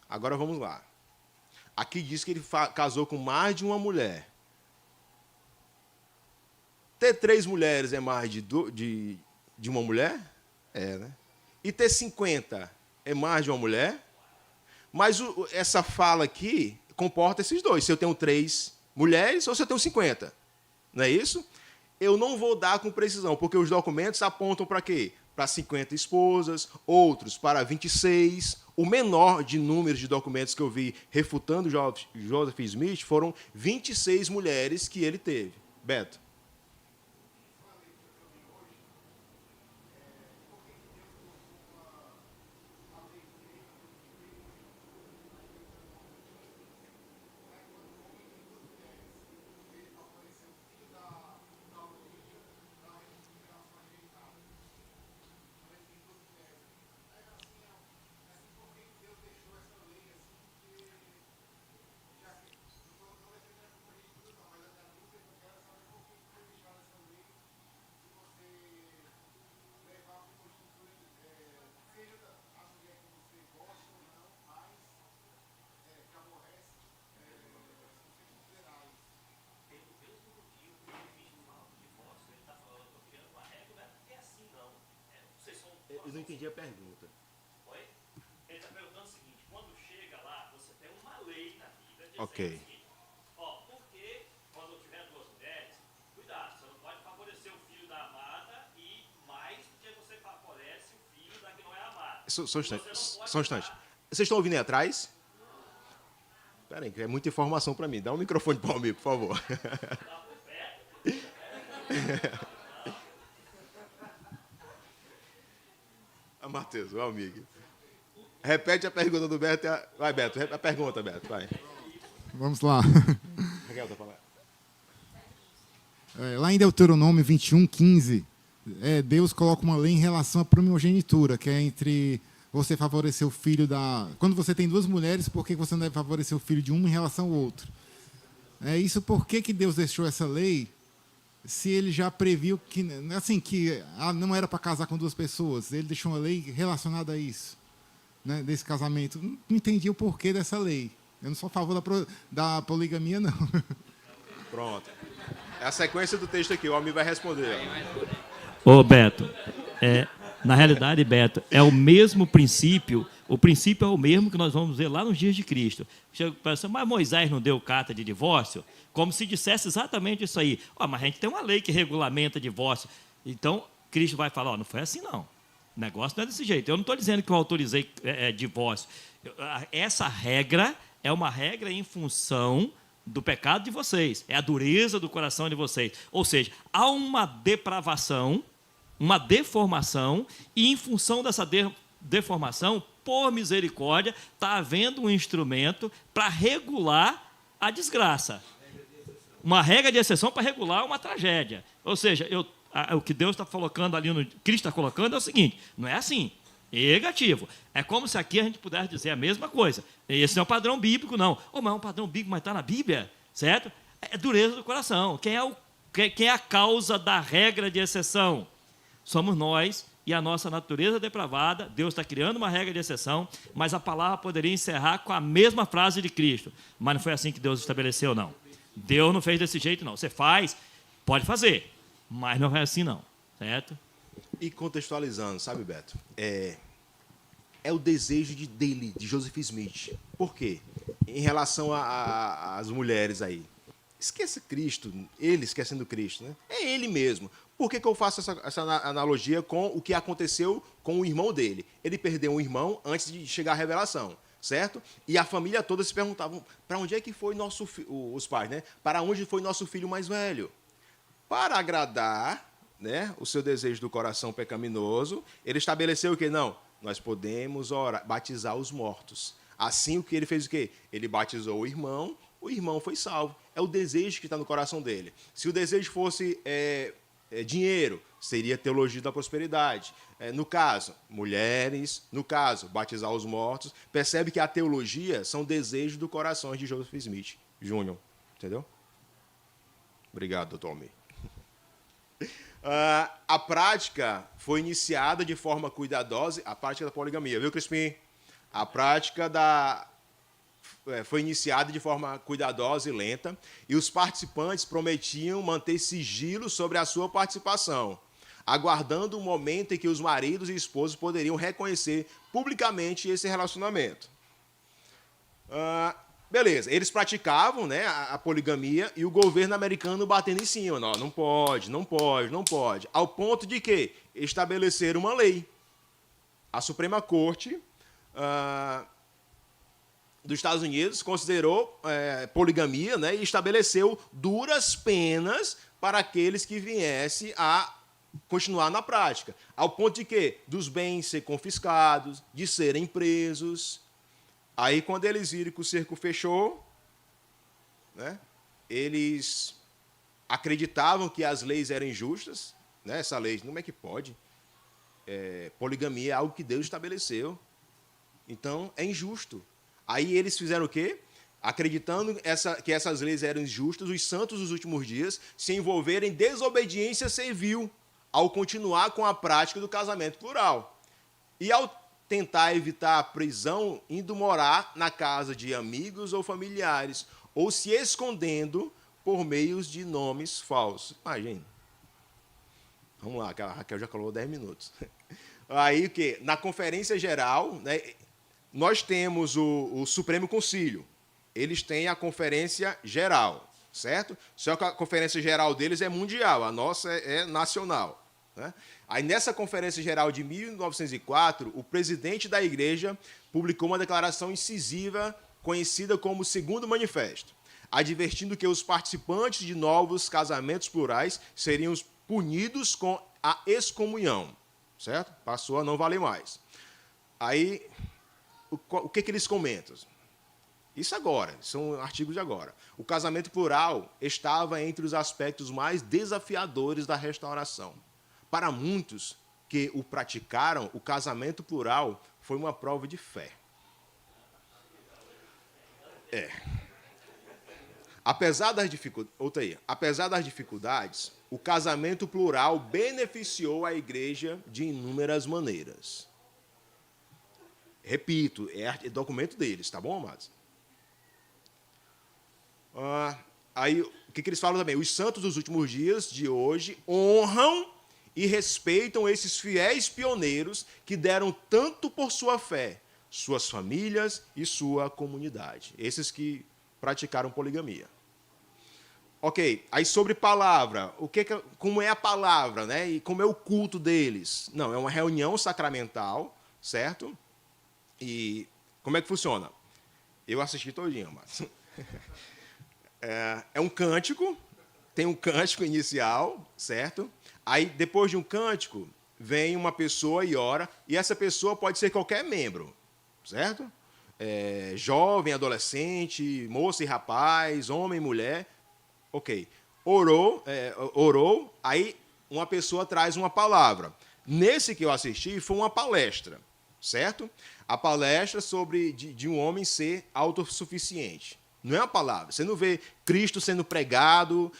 Agora vamos lá. Aqui diz que ele casou com mais de uma mulher. Ter 3 mulheres é mais de uma mulher? É, né? E ter 50 é mais de uma mulher? Mas essa fala aqui comporta esses dois. Se eu tenho 3 mulheres ou se eu tenho 50. Não é isso? Eu não vou dar com precisão, porque os documentos apontam para quê? Para 50 esposas, outros para 26. O menor de números de documentos que eu vi refutando Joseph Smith foram 26 mulheres que ele teve. Beto. Eu não entendi a pergunta. Oi? Ele está perguntando o seguinte, quando chega lá, você tem uma lei na vida dizendo Ok. o seguinte, porque quando tiver 2 mulheres, cuidado, você não pode favorecer o filho da amada e mais do que você favorece o filho da que não é amada. Só um instante. Vocês estão ouvindo aí atrás? Espera aí, que é muita informação para mim. Dá um microfone para o amigo, por favor. Matheus, o amigo. Repete a pergunta do Beto. Vai, Beto. A pergunta, Beto. Vai. Vamos lá. Raquel, tá falando. Lá em Deuteronômio 21:15, Deus coloca uma lei em relação à primogenitura, que é entre você favorecer o filho da... Quando você tem 2 mulheres, por que você não deve favorecer o filho de uma em relação ao outro? Isso por que Deus deixou essa lei, se ele já previu que, assim, que não era para casar com 2 pessoas? Ele deixou uma lei relacionada a isso, né, desse casamento. Não entendi o porquê dessa lei. Eu não sou a favor da poligamia, não. Pronto. É a sequência do texto aqui. O homem vai responder. Ô, Beto, na realidade, Beto, é o mesmo princípio. O princípio é o mesmo que nós vamos ver lá nos dias de Cristo. Mas Moisés não deu carta de divórcio? Como se dissesse exatamente isso aí. Mas a gente tem uma lei que regulamenta divórcio. Então, Cristo vai falar, não foi assim, não. O negócio não é desse jeito. Eu não estou dizendo que eu autorizei divórcio. Essa regra é uma regra em função do pecado de vocês, é a dureza do coração de vocês. Ou seja, há uma depravação, uma deformação, e em função dessa deformação, por misericórdia, está havendo um instrumento para regular a desgraça. Uma regra de exceção para regular uma tragédia. Ou seja, o que Deus está colocando ali, Cristo está colocando é o seguinte, não é assim, é negativo. É como se aqui a gente pudesse dizer a mesma coisa. Esse não é o padrão bíblico, não. Mas é um padrão bíblico, mas está na Bíblia, certo? É dureza do coração. Quem é a causa da regra de exceção? Somos nós e a nossa natureza depravada. Deus está criando uma regra de exceção, mas a palavra poderia encerrar com a mesma frase de Cristo. Mas não foi assim que Deus estabeleceu, não. Deus não fez desse jeito, não. Você faz, pode fazer, mas não é assim, não. Certo? E contextualizando, sabe, Beto? É o desejo dele, de Joseph Smith. Por quê? Em relação às mulheres aí. Esqueça Cristo, ele esquecendo Cristo, né? É ele mesmo. Por que eu faço essa analogia com o que aconteceu com o irmão dele? Ele perdeu um irmão antes de chegar à revelação, certo? E a família toda se perguntavam, para onde é que foi os pais, né? Para onde foi nosso filho mais velho? Para agradar, né, o seu desejo do coração pecaminoso, ele estabeleceu o quê? Não, nós podemos batizar os mortos. Assim, o que ele fez o quê? Ele batizou o irmão foi salvo. É o desejo que está no coração dele. Se o desejo fosse dinheiro, seria teologia da prosperidade. No caso, mulheres. No caso, batizar os mortos. Percebe que a teologia são desejos do coração de Joseph Smith Jr. Entendeu? Obrigado, doutor Almeida. A prática foi iniciada de forma cuidadosa, a prática da poligamia, viu, Crispim? A prática foi iniciada de forma cuidadosa e lenta, e os participantes prometiam manter sigilo sobre a sua participação, aguardando o momento em que os maridos e esposos poderiam reconhecer publicamente esse relacionamento. Beleza, eles praticavam, né, a poligamia e o governo americano batendo em cima. Não pode, não pode, não pode. Ao ponto de que estabeleceram uma lei. A Suprema Corte dos Estados Unidos considerou poligamia, né, e estabeleceu duras penas para aqueles que viessem a continuar na prática. Ao ponto de que dos bens ser confiscados, de serem presos. Aí, quando eles viram que o cerco fechou, né, eles acreditavam que as leis eram injustas. Né, essa lei, como é que pode? Poligamia é algo que Deus estabeleceu. Então, é injusto. Aí eles fizeram o quê? Acreditando que essas leis eram injustas, os santos dos últimos dias se envolveram em desobediência civil ao continuar com a prática do casamento plural. E ao tentar evitar a prisão, indo morar na casa de amigos ou familiares, ou se escondendo por meios de nomes falsos. Imagina. Vamos lá, a Raquel já falou 10 minutos. Aí o quê? Na Conferência Geral, né, nós temos o Supremo Concílio. Eles têm a Conferência Geral, certo? Só que a Conferência Geral deles é mundial, a nossa é nacional. Né? Aí, nessa Conferência Geral de 1904, o presidente da Igreja publicou uma declaração incisiva conhecida como Segundo Manifesto, advertindo que os participantes de novos casamentos plurais seriam punidos com a excomunhão, certo? Passou a não valer mais. Aí, o que eles comentam? Isso agora, são artigos de agora. O casamento plural estava entre os aspectos mais desafiadores da restauração. Para muitos que o praticaram, o casamento plural foi uma prova de fé. Apesar das dificuldades, o casamento plural beneficiou a igreja de inúmeras maneiras. Repito, é documento deles, tá bom, amados? Aí, o que eles falam também? Os santos dos últimos dias de hoje honram e respeitam esses fiéis pioneiros que deram tanto por sua fé, suas famílias e sua comunidade. Esses que praticaram poligamia. Ok, aí sobre palavra, como é a palavra, né? E como é o culto deles? Não, é uma reunião sacramental, certo? E como é que funciona? Eu assisti todinho, mas É um cântico, tem um cântico inicial, certo? Aí, depois de um cântico, vem uma pessoa e ora, e essa pessoa pode ser qualquer membro, certo? Jovem, adolescente, moça e rapaz, homem e mulher. Ok. Orou, aí uma pessoa traz uma palavra. Nesse que eu assisti, foi uma palestra, certo? A palestra de um homem ser autossuficiente. Não é uma palavra. Você não vê Cristo sendo pregado,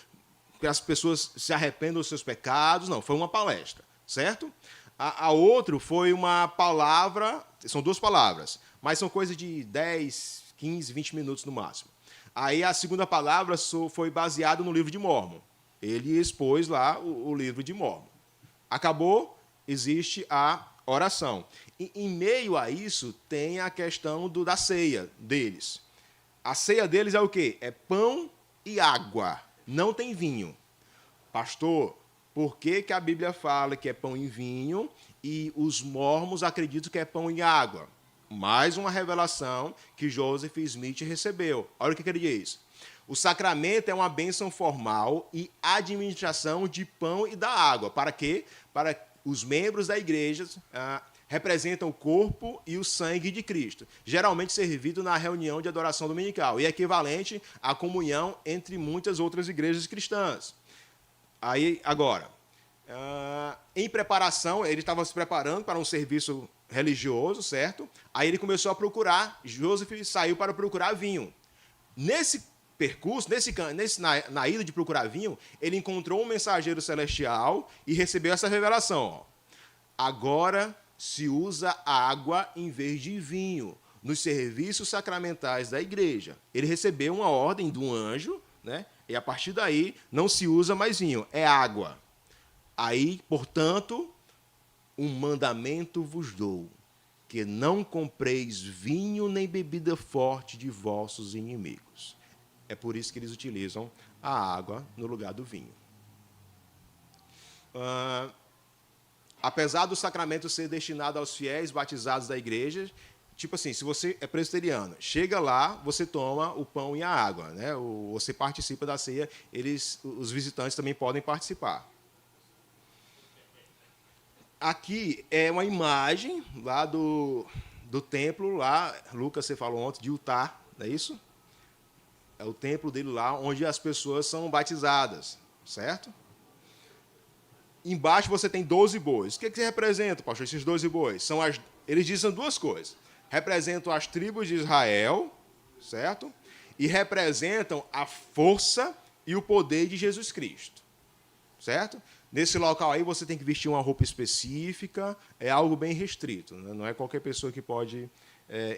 que as pessoas se arrependam dos seus pecados. Não, foi uma palestra, certo? A outro foi uma palavra, são 2 palavras, mas são coisas de 10, 15, 20 minutos no máximo. Aí a segunda palavra foi baseada no livro de Mórmon. Ele expôs lá o livro de Mórmon. Acabou, existe a oração. E, em meio a isso, tem a questão da ceia deles. A ceia deles é o quê? É pão e água. Não tem vinho. Pastor, por que a Bíblia fala que é pão e vinho e os mormons acreditam que é pão e água? Mais uma revelação que Joseph Smith recebeu. Olha o que ele diz. O sacramento é uma bênção formal e administração de pão e da água. Para quê? Para os membros da igreja representam o corpo e o sangue de Cristo, geralmente servido na reunião de adoração dominical, e é equivalente à comunhão entre muitas outras igrejas cristãs. Aí, agora, em preparação, ele estava se preparando para um serviço religioso, certo? Aí ele começou a procurar, Joseph saiu para procurar vinho. Nesse percurso, na ida de procurar vinho, ele encontrou um mensageiro celestial e recebeu essa revelação. Agora se usa água em vez de vinho nos serviços sacramentais da igreja. Ele recebeu uma ordem de um anjo, né? E a partir daí não se usa mais vinho, é água. Aí, portanto, um mandamento vos dou, que não compreis vinho nem bebida forte de vossos inimigos. É por isso que eles utilizam a água no lugar do vinho. Apesar do sacramento ser destinado aos fiéis batizados da igreja, tipo assim, se você é presbiteriano, chega lá, você toma o pão e a água, né? Você participa da ceia, os visitantes também podem participar. Aqui é uma imagem lá do templo, lá, Lucas, você falou ontem, de Utah, não é isso? É o templo dele lá, onde as pessoas são batizadas, certo? Embaixo você tem 12 bois. O que representa, pastor, esses 12 bois? Eles dizem 2 coisas. Representam as tribos de Israel, certo? E representam a força e o poder de Jesus Cristo, certo? Nesse local aí você tem que vestir uma roupa específica, é algo bem restrito, né? Não é qualquer pessoa que pode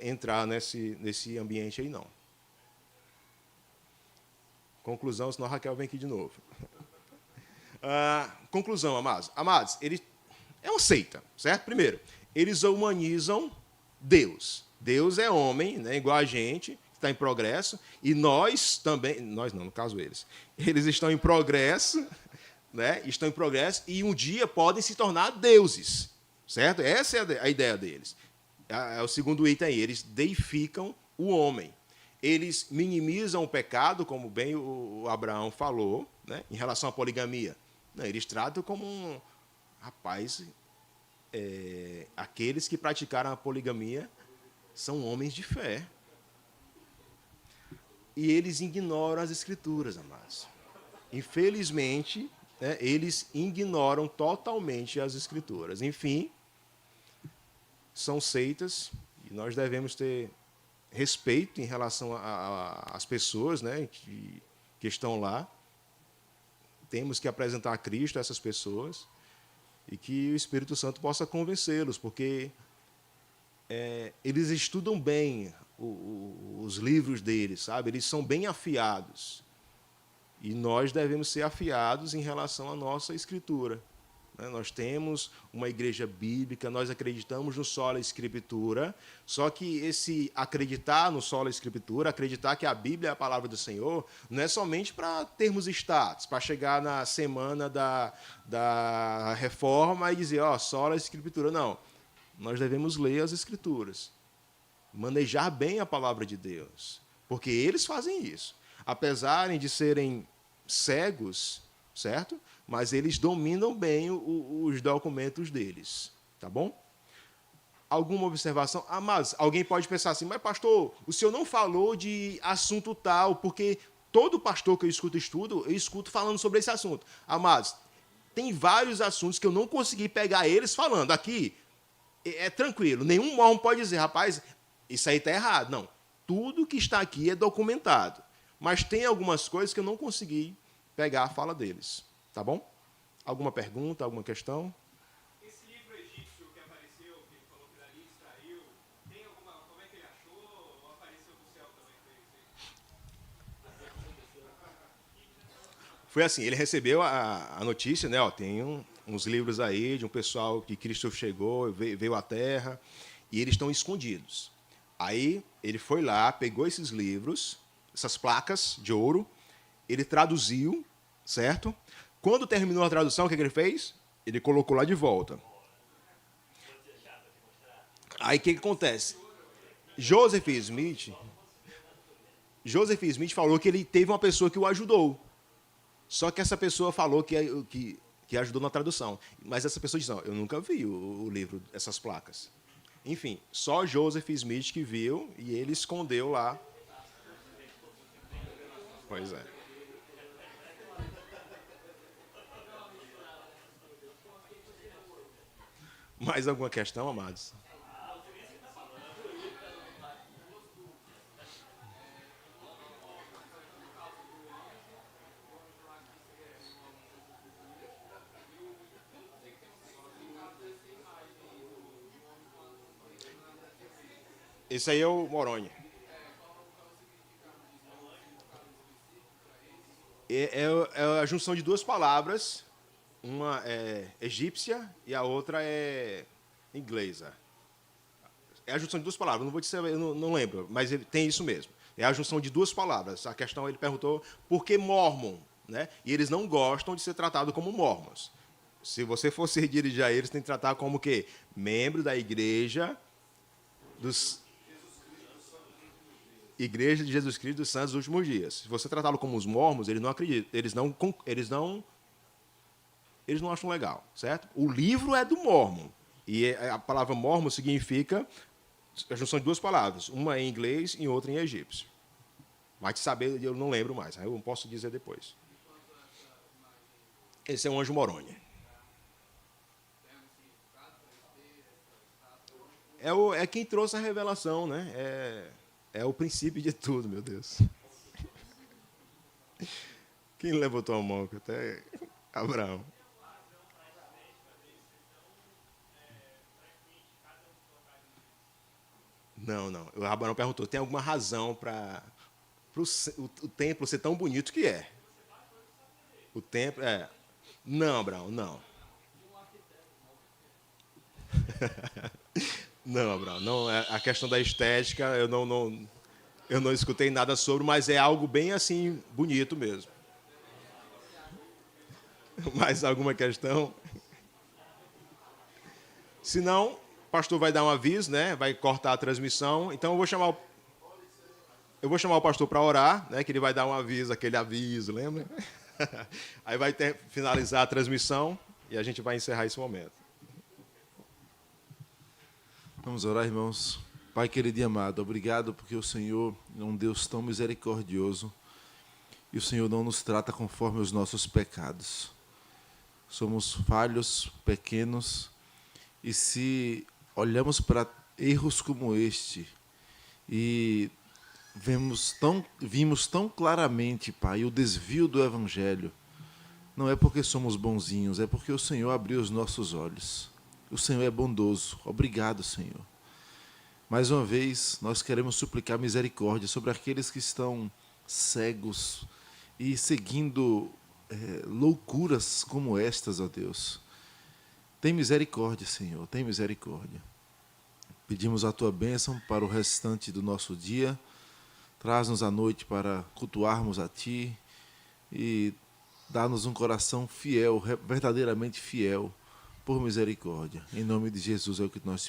entrar nesse ambiente aí, não. Conclusão, senão a Raquel vem aqui de novo. Conclusão, amados. Amados, é uma seita, certo? Primeiro, eles humanizam Deus. Deus é homem, né, igual a gente, está em progresso, e nós também, nós não, no caso eles estão em progresso, né, estão em progresso, e um dia podem se tornar deuses, certo? Essa é a ideia deles. É o segundo item aí, eles deificam o homem. Eles minimizam o pecado, como bem o Abraão falou, né, em relação à poligamia. Não, eles tratam como aqueles que praticaram a poligamia são homens de fé. E eles ignoram as Escrituras, amados. Infelizmente, né, eles ignoram totalmente as Escrituras. Enfim, são seitas e nós devemos ter respeito em relação às pessoas, né, que estão lá. Temos que apresentar a Cristo a essas pessoas e que o Espírito Santo possa convencê-los, porque eles estudam bem os livros deles, sabe? Eles são bem afiados. E nós devemos ser afiados em relação à nossa Escritura. Nós temos uma igreja bíblica, nós acreditamos no sola Escritura, só que esse acreditar no sola Escritura, acreditar que a Bíblia é a palavra do Senhor, não é somente para termos status, para chegar na semana da reforma e dizer, sola Escritura. Não, nós devemos ler as Escrituras, manejar bem a palavra de Deus, porque eles fazem isso. apesar de serem cegos, certo? Mas eles dominam bem os documentos deles, tá bom? Alguma observação? Mas alguém pode pensar assim, mas pastor, o senhor não falou de assunto tal, porque todo pastor que eu escuto falando sobre esse assunto. Amados, tem vários assuntos que eu não consegui pegar eles falando. Aqui é tranquilo, nenhum mormon pode dizer, rapaz, isso aí está errado. Não, tudo que está aqui é documentado. Mas tem algumas coisas que eu não consegui pegar a fala deles. Tá bom? Alguma pergunta, alguma questão? Esse livro egípcio que apareceu, que ele falou que dali extraiu, tem alguma. Como é que ele achou? Ou apareceu do céu também para ele? Foi assim, ele recebeu a notícia, né? Ó, tem uns livros aí de um pessoal que Cristo chegou, veio à Terra, e eles estão escondidos. Aí ele foi lá, pegou esses livros, essas placas de ouro, ele traduziu, certo? Quando terminou a tradução, o que ele fez? Ele colocou lá de volta. Aí o que acontece? Joseph Smith falou que ele teve uma pessoa que o ajudou. Só que essa pessoa falou que ajudou na tradução. Mas essa pessoa disse, não, eu nunca vi o livro, essas placas. Enfim, só Joseph Smith que viu e ele escondeu lá. Pois é. Mais alguma questão, amados? Esse aí é o Moroni. É a junção de duas palavras. Uma é egípcia e a outra é inglesa. É a junção de duas palavras. Não vou dizer, eu não lembro, mas ele tem isso mesmo. É a junção de duas palavras. A questão, ele perguntou por que Mormon, né? E eles não gostam de ser tratados como mormons. Se você for se dirigir a eles, tem que tratar como o quê? Membro da igreja Igreja de Jesus Cristo dos Santos dos Últimos Dias. Se você tratá-lo como os mormons, eles não acreditam, eles não acham legal, certo? O livro é do mormon. E a palavra mormon significa a junção de duas palavras, uma em inglês e outra em egípcio. Mas de saber, eu não lembro mais, eu posso dizer depois. Esse é um anjo Moroni. É quem trouxe a revelação, né? É o princípio de tudo, meu Deus. Quem levantou a mão? Até Abraão. Não. O Abraão perguntou, tem alguma razão para o templo ser tão bonito que é? O templo é... Não, Abraão, não. Não, Abraão, não. A questão da estética, eu não escutei nada sobre, mas é algo bem assim, bonito mesmo. Mais alguma questão? Se não, o pastor vai dar um aviso, né? Vai cortar a transmissão. Então eu vou chamar o pastor para orar, né? Que ele vai dar um aviso, aquele aviso, lembra? Aí vai finalizar a transmissão e a gente vai encerrar esse momento. Vamos orar, irmãos. Pai querido e amado, obrigado porque o Senhor é um Deus tão misericordioso e o Senhor não nos trata conforme os nossos pecados. Somos falhos, pequenos, e se olhamos para erros como este e vimos tão claramente, Pai, o desvio do Evangelho, não é porque somos bonzinhos, é porque o Senhor abriu os nossos olhos. O Senhor é bondoso. Obrigado, Senhor. Mais uma vez, nós queremos suplicar misericórdia sobre aqueles que estão cegos e seguindo loucuras como estas, ó Deus. Tem misericórdia, Senhor, tem misericórdia. Pedimos a Tua bênção para o restante do nosso dia. Traz-nos a noite para cultuarmos a Ti e dá-nos um coração fiel, verdadeiramente fiel, por misericórdia. Em nome de Jesus é o que nós